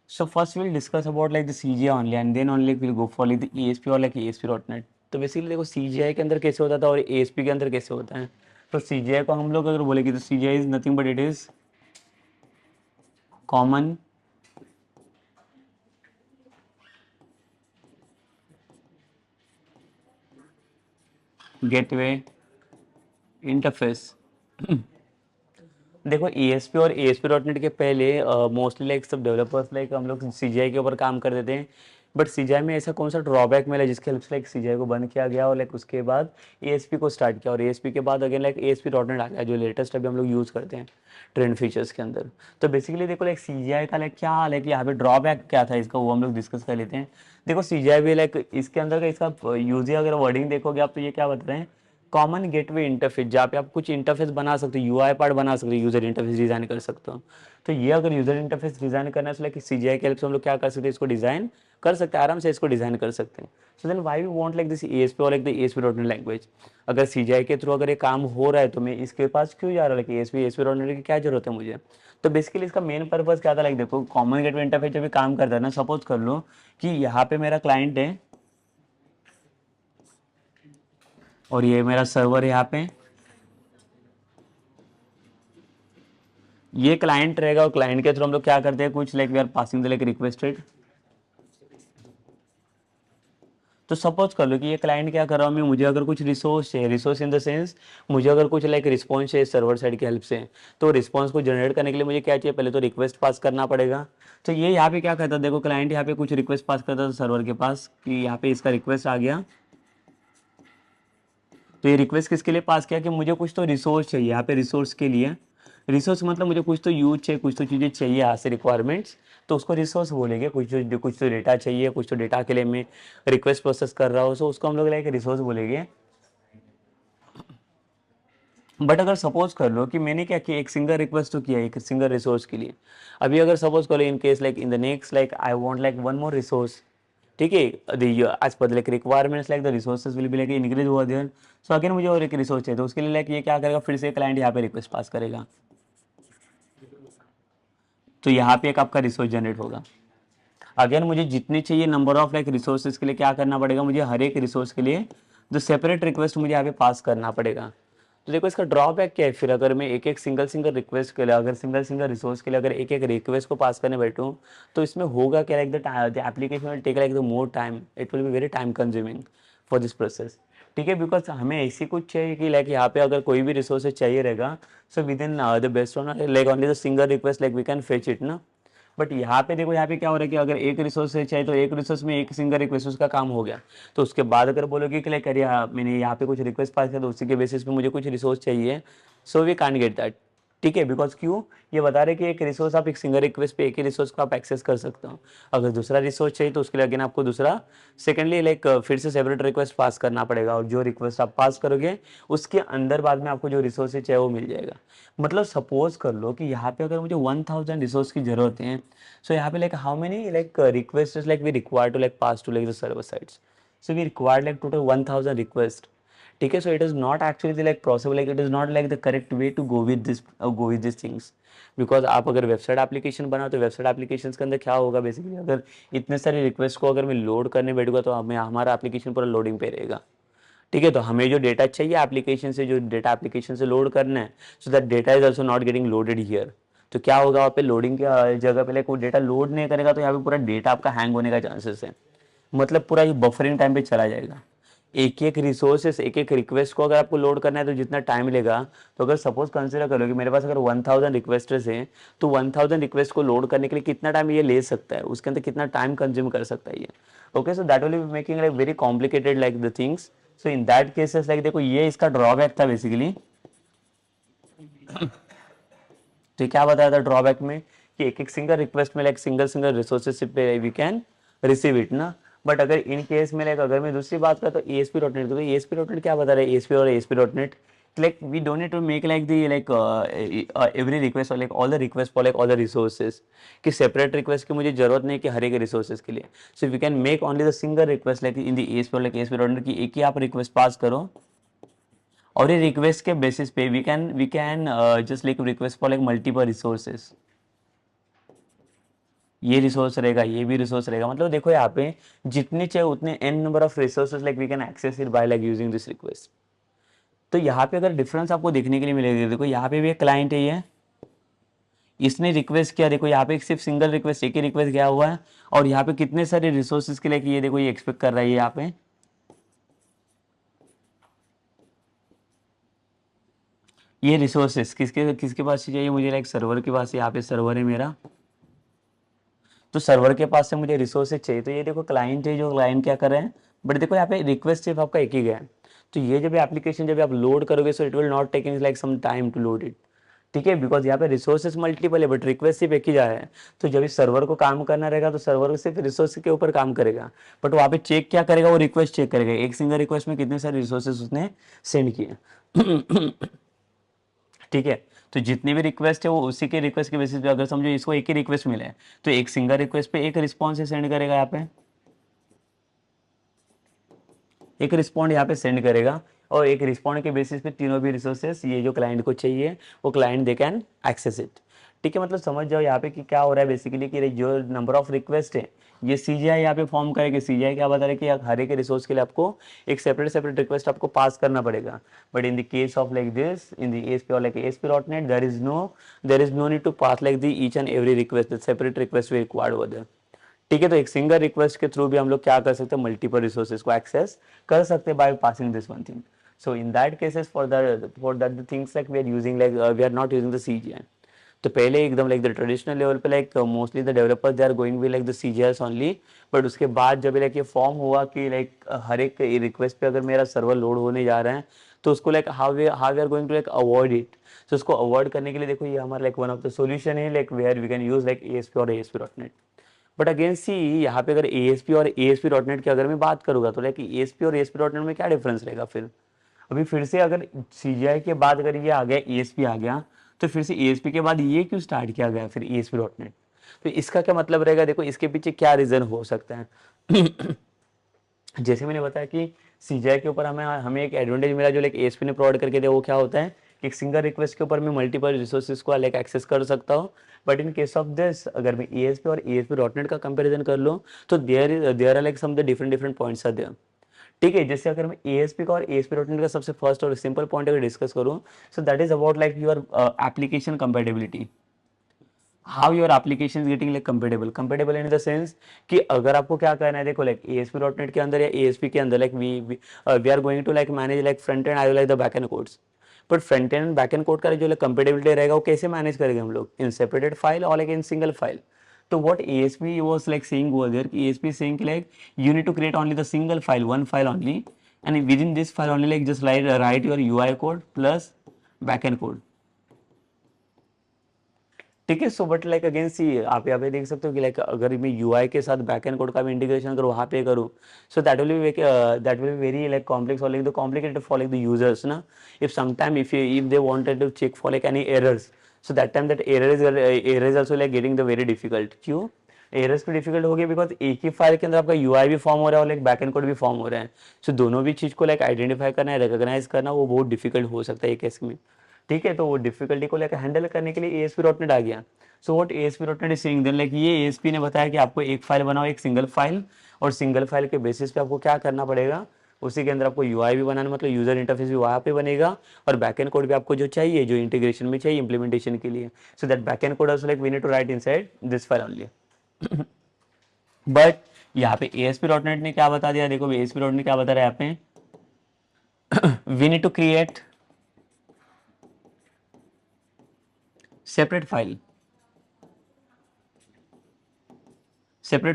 So first we'll discuss about like the CGI only and then only we'll go for like the ESP or like ASP.NET। तो बेसिकली देखो CGI के अंदर कैसे होता था और ASP के अंदर कैसे होता है। तो CGI को हम लोग अगर बोलेंगे तो CGI is nothing but it is common gateway interface. देखो ESP और ASP.NEट के पहले मोस्टली लाइक सब डेवलपर्स लाइक हम लोग CGI के ऊपर काम करते थे, बट CGI में ऐसा कौन सा ड्रॉबैक मिला जिसके हेल्प से लाइक CGI को बंद किया गया और लाइक उसके बाद ASP को स्टार्ट किया, और ASP के बाद अगेन लाइक ASP.NEट आ गया जो लेटेस्ट अभी हम लोग यूज़ करते हैं ट्रेंड फीचर्स के अंदर। तो बेसिकली देखो लाइक CGI का लाइक क्या लाइक यहाँ पे ड्रॉबैक क्या था इसका, वो हम लोग डिस्कस कर लेते हैं। देखो CGI भी लाइक इसके अंदर का इसका यूज अगर वर्डिंग देखोगे आप तो ये क्या बता रहे हैं, कॉमन गेटवे इंटरफेस, जहाँ पे आप कुछ इंटरफेस बना सकते हो, यूआई पार्ट बना सकते हो, यूजर इंटरफेस डिजाइन कर सकते हो। तो ये अगर यूजर इंटरफेस डिजाइन करना है तो लाइक CGI के हेल्प से हम लोग क्या कर सकते हैं, इसको डिजाइन कर सकते हैं, आराम से इसको डिजाइन कर सकते हैं। So then why we want like this ASP और लाइक द ASP.NET लैंग्वेज। अगर CGI के थ्रू अगर ये काम हो रहा है तो मैं इसके पास क्यों जा रहा हूँ, लाइक ASP.NEट की क्या जरूरत है मुझे। तो बेसिकली इसका मेन पर्पज क्या था, लाइक देखो कॉमन गेटवे इंटरफेस जब भी काम करता है ना, सपोज कर लो कि यहाँ पे मेरा क्लाइंट है और ये मेरा सर्वर है यहाँ पे, ये क्लाइंट रहेगा और क्लाइंट के थ्रू हम लोग क्या करते हैं, कुछ like we are passing the like requested. तो सपोज कर लो कि ये क्लाइंट क्या कर रहा हूँ मैं, मुझे अगर कुछ रिसोर्स चाहिए, रिसोर्स इन द सेंस मुझे अगर कुछ लाइक रिस्पॉन्स चाहिए सर्वर साइड की हेल्प से, तो रिस्पॉन्स को जनरेट करने के लिए मुझे क्या चाहिए, पहले तो रिक्वेस्ट पास करना पड़ेगा। तो ये यहाँ पे क्या करता है, देखो क्लाइंट यहाँ पे कुछ रिक्वेस्ट पास करता था सर्वर के पास कि यहाँ पे इसका रिक्वेस्ट आ गया, तो ये रिक्वेस्ट किसके लिए पास किया कि मुझे कुछ तो रिसोर्स चाहिए, यहाँ पे रिसोर्स के लिए, रिसोर्स मतलब मुझे कुछ तो यूज चाहिए, कुछ तो चीज़ें चाहिए यहाँ से रिक्वायरमेंट्स, तो उसको रिसोर्स बोलेंगे। कुछ तो डेटा चाहिए, कुछ तो डेटा के लिए मैं रिक्वेस्ट प्रोसेस कर रहा हूँ, सो उसको हम लोग लाइक रिसोर्स बोलेंगे। बट अगर सपोज कर लो कि मैंने क्या किया, एक सिंगल रिक्वेस्ट तो किया एक सिंगल रिसोर्स के लिए, अभी अगर सपोज करो in case like in the next like I want like one more resource, ठीक है, as per like requirements like the resources will be like increase over there, so again मुझे और एक रिसोर्स चाहिए, तो उसके लिए लाइक ये क्या करेगा, फिर से क्लाइंट यहाँ पे रिक्वेस्ट पास करेगा, तो यहाँ पे एक आपका रिसोर्स जनरेट होगा। अगेन मुझे जितने चाहिए नंबर ऑफ लाइक रिसोर्सेज के लिए क्या करना पड़ेगा, मुझे हर एक रिसोर्स के लिए जो सेपरेट रिक्वेस्ट मुझे यहाँ पे पास करना पड़ेगा। तो देखो इसका ड्रॉबैक क्या है, फिर अगर मैं एक एक सिंगल रिक्वेस्ट के लिए, अगर सिंगल रिसोर्स के लिए अगर एक एक रिक्वेस्ट को पास करने बैठूँ, तो इसमें होगा क्या, like the application will take like the more time, it will be very time consuming for this process. ठीक है, बिकॉज हमें ऐसी कुछ चाहिए कि लाइक यहाँ पे अगर कोई भी रिसोर्सेज चाहिए रहेगा, so with in the best on like only the single request like we can fetch it ना। बट यहाँ पे देखो, यहाँ पे क्या हो रहा है कि अगर एक रिसोर्स से चाहिए तो एक रिसोर्स में एक सिंगल रिक्वेस्ट उसका काम हो गया, तो उसके बाद अगर बोलोगे कि लाइक अरे मैंने यहाँ पे कुछ रिक्वेस्ट पास किया तो उसी के बेसिस पे मुझे कुछ रिसोर्स चाहिए, so we can't get that. ठीक है, बिकॉज क्यों, ये बता रहे कि एक रिसोर्स आप एक सिंगल रिक्वेस्ट पे एक ही रिसोर्स को आप एक्सेस कर सकते हो, अगर दूसरा रिसोर्स चाहिए तो उसके लिए अगेन आपको दूसरा सेकेंडली लाइक फिर से सेपरेट रिक्वेस्ट पास करना पड़ेगा, और जो रिक्वेस्ट आप पास करोगे उसके अंदर बाद में आपको जो रिसोर्स चाहिए वो मिल जाएगा। मतलब सपोज कर लो कि यहाँ पे अगर मुझे 1000 रिसोर्स की जरूरत है, सो यहाँ पे like how many like request like we require to like pass to like the server sides, so we require like total 1000 request. ठीक है, so it is not actually like possible, like it is not like the correct way to go with this things. Because आप अगर website application बनाओ तो website application के अंदर क्या होगा बेसिकली, अगर इतने सारे रिक्वेस्ट को अगर मैं लोड करने बैठूंगा तो हमें हमारा एप्लीकेशन पूरा लोडिंग पे रहेगा। ठीक है, तो हमें जो डेटा चाहिए एप्लीकेशन से, जो डेटा एप्लीकेशन से लोड करना है, so that data is also not getting loaded here. तो क्या होगा, वहाँ पे लोडिंग की जगह पे लाइक वो डेटा लोड नहीं करेगा, तो यहाँ पे पूरा डेटा आपका हैंग होने का चांसेस है, मतलब पूरा ये बफरिंग टाइम पे चला जाएगा। एक एक रिसोर्सेस एक एक रिक्वेस्ट को अगर आपको लोड करना है तो जितना टाइम लेगा, तो अगर सपोज कंसिडर करो कि मेरे पास अगर 1000 रिक्वेस्टर्स हैं, तो 1000 रिक्वेस्ट को लोड करने के लिए कितना टाइम ये ले सकता है, उसके अंदर कितना टाइम कंज्यूम कर सकता है ये। Okay, so that will be making like very complicated like the things. So in that cases like देखो ये इसका ड्रॉबैक था बेसिकली। तो ये क्या बताया था ड्रॉबैक में कि एक एक सिंगल रिक्वेस्ट में लाइक सिंगल सिंगल रिसोर्सेज पे वी कैन रिसीव इट ना। बट अगर इन केस में लाइक अगर मैं दूसरी बात करूँ तो ESP डॉट नेट, तो ESP डॉट नेट क्या बता रहा है, ESP और ASP dot net like we don't need to make like the every request or like all the request for like all the resources कि separate request की मुझे जरूरत नहीं कि हर एक resources के लिए, so we can make only the single request like in the ASP or like ASP dot net की एक ही आप request पास करो और ये रिक्वेस्ट के बेसिस पे we can just like request for like multiple resources, ये रिसोर्स रहेगा ये भी रिसोर्स रहेगा, मतलब देखो यहाँ पे जितने चाहिए उतने n number of resources like we can access it by like using this request. तो यहाँ पे अगर डिफरेंस आपको देखने के लिए मिलेगा, देखो यहाँ पे भी एक क्लाइंट है ये, इसने रिक्वेस्ट किया, देखो यहाँ पे एक सिर्फ सिंगल रिक्वेस्ट एक ही रिक्वेस्ट गया हुआ है और यहाँ पे कितने सारे रिसोर्सेज के लिए कि ये देखो ये एक्सपेक्ट कर रहा है यहाँ पे, ये रिसोर्सेस किसके किसके पास से चाहिए मुझे, लाइक सर्वर के पास, यहाँ पे सर्वर है मेरा, तो सर्वर के पास से मुझे रिसोर्सेज चाहिए। तो ये देखो क्लाइंट है, जो क्लाइंट क्या कर रहे हैं, बट देखो यहाँ पे रिक्वेस्ट सिर्फ आपका एक ही गया है। तो ये जब एप्लीकेशन जब आप लोड करोगे so it will not taking like some time to load it, ठीक है, बिकॉज यहाँ पे रिसोर्सेज मल्टीपल है बट रिक्वेस्ट सिर्फ एक ही जा रहा है। तो जब इस सर्वर को काम करना रहेगा तो सर्वर सिर्फ रिसोर्स के ऊपर काम करेगा, बट वहाँ पे चेक क्या करेगा, वो रिक्वेस्ट चेक करेगा एक सिंगल रिक्वेस्ट में कितने सारे रिसोर्सेज उसने सेंड किए। ठीक है, तो जितनी भी रिक्वेस्ट है वो उसी के रिक्वेस्ट के बेसिस पे, अगर समझो इसको एक ही रिक्वेस्ट मिला है तो एक सिंगल रिक्वेस्ट पे एक रिस्पॉन्स सेंड करेगा, यहाँ पे एक रिस्पॉन्ड यहाँ पे सेंड करेगा और एक रिस्पॉन्ड के बेसिस पे तीनों भी रिसोर्सेस ये जो क्लाइंट को चाहिए वो client they can access it. ठीक है, मतलब समझ जाओ यहाँ पे कि क्या हो रहा है बेसिकली कि जो नंबर ऑफ रिक्वेस्ट है ये CGI यहाँ पे फॉर्म करेगी। CGI क्या बता रहे कि हर एक रिसोर्स के लिए आपको एक सेपरेट सेपरेट रिक्वेस्ट आपको पास करना पड़ेगा, but in the case of like this in the ASP और like ASP dot net there is no need to pass like the each and every request, separate request we required over there. ठीक है, तो एक single request के through भी हम लोग क्या कर सकते हैं, मल्टीपल रिसोर्सेज को एक्सेस कर सकते हैं by passing this one thing. So in that cases for that things like we are using like we are not using the CGI। तो पहले एकदम लाइक द ट्रेडिशनल लेवल पे like mostly the developers they are going with like the CGIs only, but उसके बाद जब like ये form हुआ कि लाइक हर एक रिक्वेस्ट पे अगर मेरा सर्वर लोड होने जा रहा है तो उसको like how we are going to like avoid it. तो उसको अवॉइड करने के लिए देखो ये हमारा like one of the solution है like where we can use like ASP और ASP dot net. But again see यहाँ पे अगर ASP और ASP डॉट नेट की अगर मैं बात करूँगा तो लाइक ASP और ASP डॉट नेट में क्या डिफरेंस रहेगा फिर, अभी फिर से अगर CGI के बाद अगर ये आ गया ASP आ गया तो फिर से ASP के बाद ये क्यों स्टार्ट किया गया फिर ASP डॉट नेट, तो इसका क्या मतलब रहेगा, देखो इसके पीछे क्या रीजन हो सकता है। जैसे मैंने बताया कि CGI के ऊपर हमें हमें एक एडवांटेज मिला जो लाइक ASP ने प्रोवाइड करके दिया, वो क्या होता है कि एक सिंगल रिक्वेस्ट के ऊपर मैं मल्टीपल रिसोर्सेज को लाइक एक्सेस कर सकता हूँ। But in case of this अगर मैं ASP और ASP डॉट नेट का कंपेरिजन कर लूँ तो there are like some the different different points are there. ठीक है, जैसे अगर मैं ASP का और ASP डॉट नेट का सबसे फर्स्ट और सिंपल पॉइंट अगर डिस्कस करूँ, so that is about like your application compatibility, how your application getting like compatible in the sense कि अगर आपको क्या करना है, देखो लाइक ASP डॉट नेट के अंदर या ASP के अंदर like we are going to like manage like front end I like the back end codes, but front end back end code का जो कंपेटेबिलिटी रहेगा वो कैसे मैनेज करेंगे हम लोग, इन सेपरेटेड फाइल और लाइक इन सिंगल फाइल। तो what ASP was like saying over there, कि ASP is saying कि like you need to create only the single file, one file only, and within this file only like just write your UI code plus backend code। ठीक है, so but like again सी आप यहाँ पे देख सकते हो कि लाइक अगर मैं UI के साथ बैकएंड कोड का भी इंटीग्रेशन करूँ वहाँ पे करूँ, so that will be very like complex और like the complicated for like the users ना, if sometime if they wanted to check for like any errors, so that time that error is also like getting the very difficult. क्यों errors भी difficult हो गए, because एक ही file के अंदर आपका UI भी फॉर्म हो रहा है और लाइक बैकएंड कोड भी फॉर्म हो रहा है, सो दोनों भी चीज को लाइक आइडेंटिफाई करना है, रिकॉग्नाइज करना, वो बहुत डिफिकल्ट हो सकता है एक केस में। ठीक है, तो वो डिफिकल्टी को लेकर हैंडल करने के लिए ASP डॉट नेट आ गया। So what ASP dot net is saying then, like ये ASP ने बताया कि आपको एक फाइल बनाओ, एक सिंगल फाइल, और सिंगल फाइल के बेसिस पे आपको क्या करना पड़ेगा, उसी के अंदर आपको UI भी बनाना, मतलब यूजर इंटरफेस भी वहाँ पे बनेगा और बैकएंड कोड भी आपको जो चाहिए, जो इंटीग्रेशन में चाहिए इंप्लीमेंटेशन के लिए, so that backend code also like we need to write inside this file only. But यहाँ पे ASP डॉट नेट ने क्या बता दिया, देखो ASP डॉट नेट क्या बता रहा है यहाँ पे, we need to create separate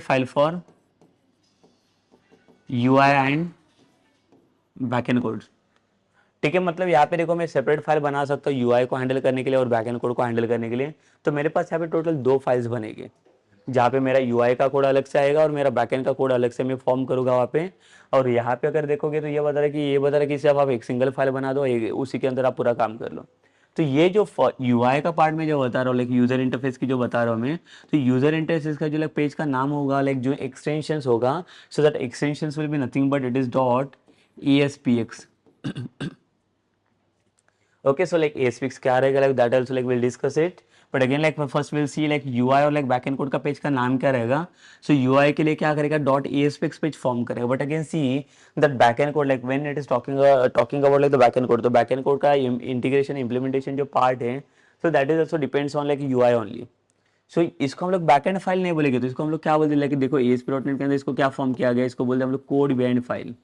file for UI and backend codes। ठीक है, मतलब यहाँ पे देखो मैं सेपरेट फाइल बना सकता हूँ यूआई को हैंडल करने के लिए और बैकएंड कोड को हैंडल करने के लिए। तो मेरे पास यहाँ पे टोटल 2 फाइल्स बनेंगे, जहाँ पे मेरा यूआई का कोड अलग से आएगा और मेरा बैकएंड का कोड अलग से मैं फॉर्म करूँगा वहाँ पे। और यहाँ पे अगर देखोगे तो ये बता रहा है कि सिर्फ आप एक सिंगल फाइल बना दो, उसी के अंदर आप पूरा काम कर लो। तो ये जो यूआई का पार्ट में जो बता रहा हूँ, लाइक यूजर इंटरफेस की जो बता रहा हूँ मैं, तो यूजर इंटरफेस का जो लाइक पेज का नाम होगा, लाइक जो एक्सटेंशंस होगा, so that extensions will be nothing but it is dot ESPX. Okay, so like ASPX क्या रहेगा, like that also like we'll discuss it. But again like first we'll see like UI और like backend code का page का नाम क्या रहेगा. So UI के लिए क्या करेगा, डॉट ASPX पेज फॉर्म करेगा. But again see that backend code like when it is talking about like the backend code, तो backend code का integration implementation जो part है, so that is also depends on like UI only. So इसको हम लोग backend file नहीं बोलेंगे, तो इसको हम लोग क्या बोलते हैं, like देखो ASP.NET के अंदर इसको क्या फॉर्म किया गया, इसको बोलते हैं हम लोग कोड बिहाइंड फाइल.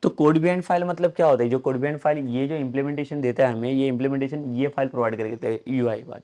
तो कोड बिहाइंड फाइल मतलब क्या होता है, जो कोड बिहाइंड फाइल ये जो इम्प्लीमेंटेशन देता है हमें, ये इम्प्लीमेंटेशन ये फाइल प्रोवाइड करके देता है यूआई पार्ट.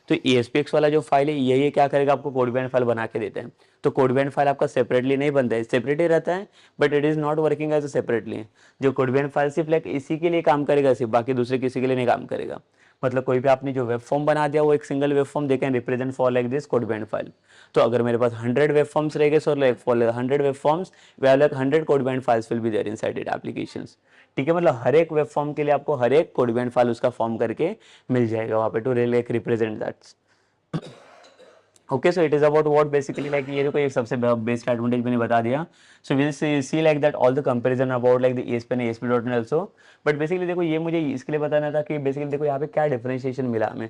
तो ESPX वाला जो फाइल है ये क्या करेगा, आपको कोड बिहाइंड फाइल बना के देता है. तो कोड बिहाइंड फाइल आपका सेपरेटली नहीं बनता है, सेपरेट ही रहता है, but it is not working as a separately. जो कोड बिहाइंड फाइल सिर्फ लाइक इसी के लिए काम करेगा, सिर्फ बाकी दूसरे किसी के लिए नहीं काम करेगा. मतलब कोई भी आपने जो वेब फॉर्म बना दिया वो एक single web form they can represent for like this code behind file. तो अगर मेरे पास 100 वेब फॉर्म्स रहेंगे, so like for 100 web forms we are like 100 code behind files will be there inside it applications. ठीक है, मतलब हर एक web form के लिए आपको हर एक कोड बिहाइंड फाइल उसका फॉर्म करके मिल जाएगा वहाँ पे to like represent that. Okay, so it is about what basically like ये देखो एक सबसे बेस्ट एडवांटेज मैंने बता दिया. So will see like that all the comparison about like the ESP and ASP.NET also. But basically देखो ये मुझे इसके लिए बताना था कि बेसिकली देखो यहाँ पे क्या डिफरेंशिएशन मिला हमें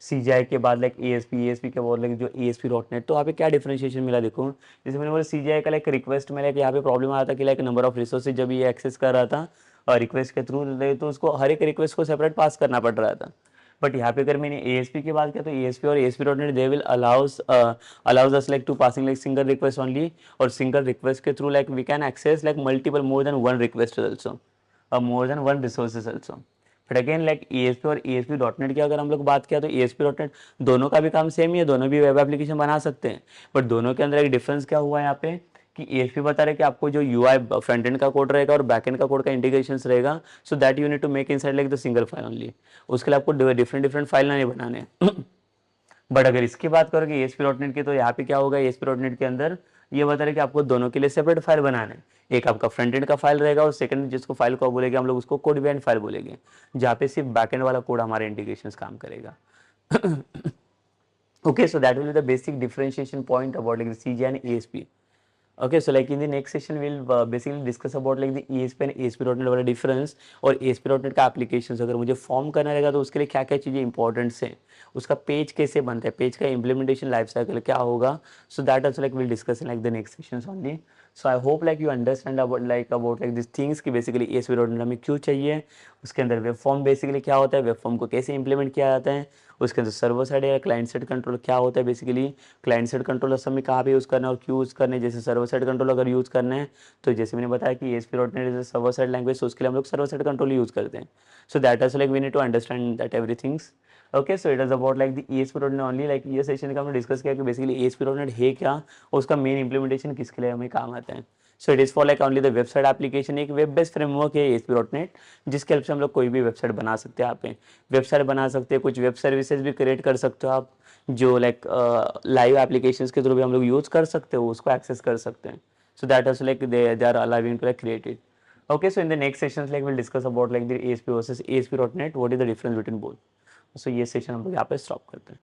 CGI के बाद लाइक ESP के बाद लाइक जो ASP.NET, तो यहाँ पे क्या डिफरेंशिएशन मिला देखो. जैसे मैंने बोला CGI का लाइक रिक्वेस्ट में लाइक यहाँ पे प्रॉब्लम आया था कि लाइक नंबर ऑफ रिसोर्सेज जब ये एक्सेस कर रहा था और रिक्वेस्ट के थ्रू, तो उसको हर एक रिक्वेस्ट को सेपरेट पास करना पड़ रहा था. बट यहाँ पे अगर मैंने ASP की बात किया तो ASP और ASP.NET they will allows us like to passing like single request only, और सिंगल रिक्वेस्ट के through like we can access like multiple more than one request also, more than one resources also. But again like ESP और ASP.NET की अगर हम लोग बात किया तो ASP.NET दोनों का भी काम सेम ही है, दोनों भी वेब एप्लीकेशन बना सकते हैं. बट दोनों के अंदर एक डिफरेंस क्या हुआ है यहाँ पे कि ASP बता रहे कि आपको जो UI फ्रंट एंड का कोड रहेगा और बैक एंड का कोड का इंटीग्रेशन रहेगा, so that you need to make inside like the single file only. उसके लिए आपको डिफरेंट डिफरेंट फाइल नहीं बनाने. बट अगर इसकी बात करोगे ASP.NET की, तो यहाँ पे क्या होगा, ASP.NEट के अंदर ये बता रहे कि आपको दोनों के लिए सेपरेट फाइल बनाना है. एक आपका फ्रंट एंड का फाइल रहेगा और सेकंड जिसको फाइल को बोलेंगे हम लोग उसको कोड बिहाइंड फाइल बोलेंगे, जहाँ पे सिर्फ बैक एंड वाला कोड हमारे इंटीग्रेशन काम करेगा. Okay, so that will be the basic differentiation point about like the CGI and ASP. Okay, so like in the next session we'll basically discuss about like the ESP and ASP.NET वाला difference और ASP.NET का applications अगर मुझे form करना रहेगा तो उसके लिए क्या क्या चीज़ें इंपॉर्टेंट हैं, उसका पेज कैसे बनता है, पेज का इम्प्लीमेंटेशन लाइफ साइकिल क्या होगा. सो that also like will discuss in like the next sessions only. So I hope like you understand about like this things कि बेसिकली ASP.NET हमें क्यों चाहिए, उसके अंदर वेब फॉर्म बेसिकली क्या होता है, वेब फॉर्म को कैसे इंप्लीमेंट किया जाता है, उसके अंदर सर्वर साइड या क्लाइंट साइड कंट्रोल क्या होता है, बेसिकली क्लाइंट साइड कंट्रोलर सब में कहाँ पे यूज़ करना है और क्यों यूज़ करना है. जैसे सर्वर साइड कंट्रोल अगर यूज़ करना है तो जैसे मैंने बताया कि ASP.NEट इज सर्वर साइड लैंग्वेज, तो उसके लिए हम लोग सर्वर साइड कंट्रोल यूज़ करते हैं. So that also like we need to understand that everythings. Okay, so it is about like the ASP.NET only. Like ये सेशन का हमने डिस्कस किया कि बेसिकली ASP.NEट है क्या और उसका मेन इंप्लीमेंटेशन किसके लिए हमें काम आता है. So it is for like only the website application. एक वेब बेस्ड फ्रेमवर्क है ASP.NEट, जिसके हेल्प से हम लोग कोई भी वेबसाइट बना सकते हैं. आप वेबसाइट बना सकते हैं, कुछ वेब सर्विसेज भी क्रिएट कर सकते हो आप, जो लाइक लाइव एप्लीकेशंस के थ्रू भी हम लोग यूज़ कर सकते हो, उसको एक्सेस कर सकते हैं. So that also like they are allowing to like create it. Okay, so in the next sessions like we'll discuss about like the ASP versus ASP.NET, what is the difference between both. So ये session हम लोग यहाँ पे stop करते हैं.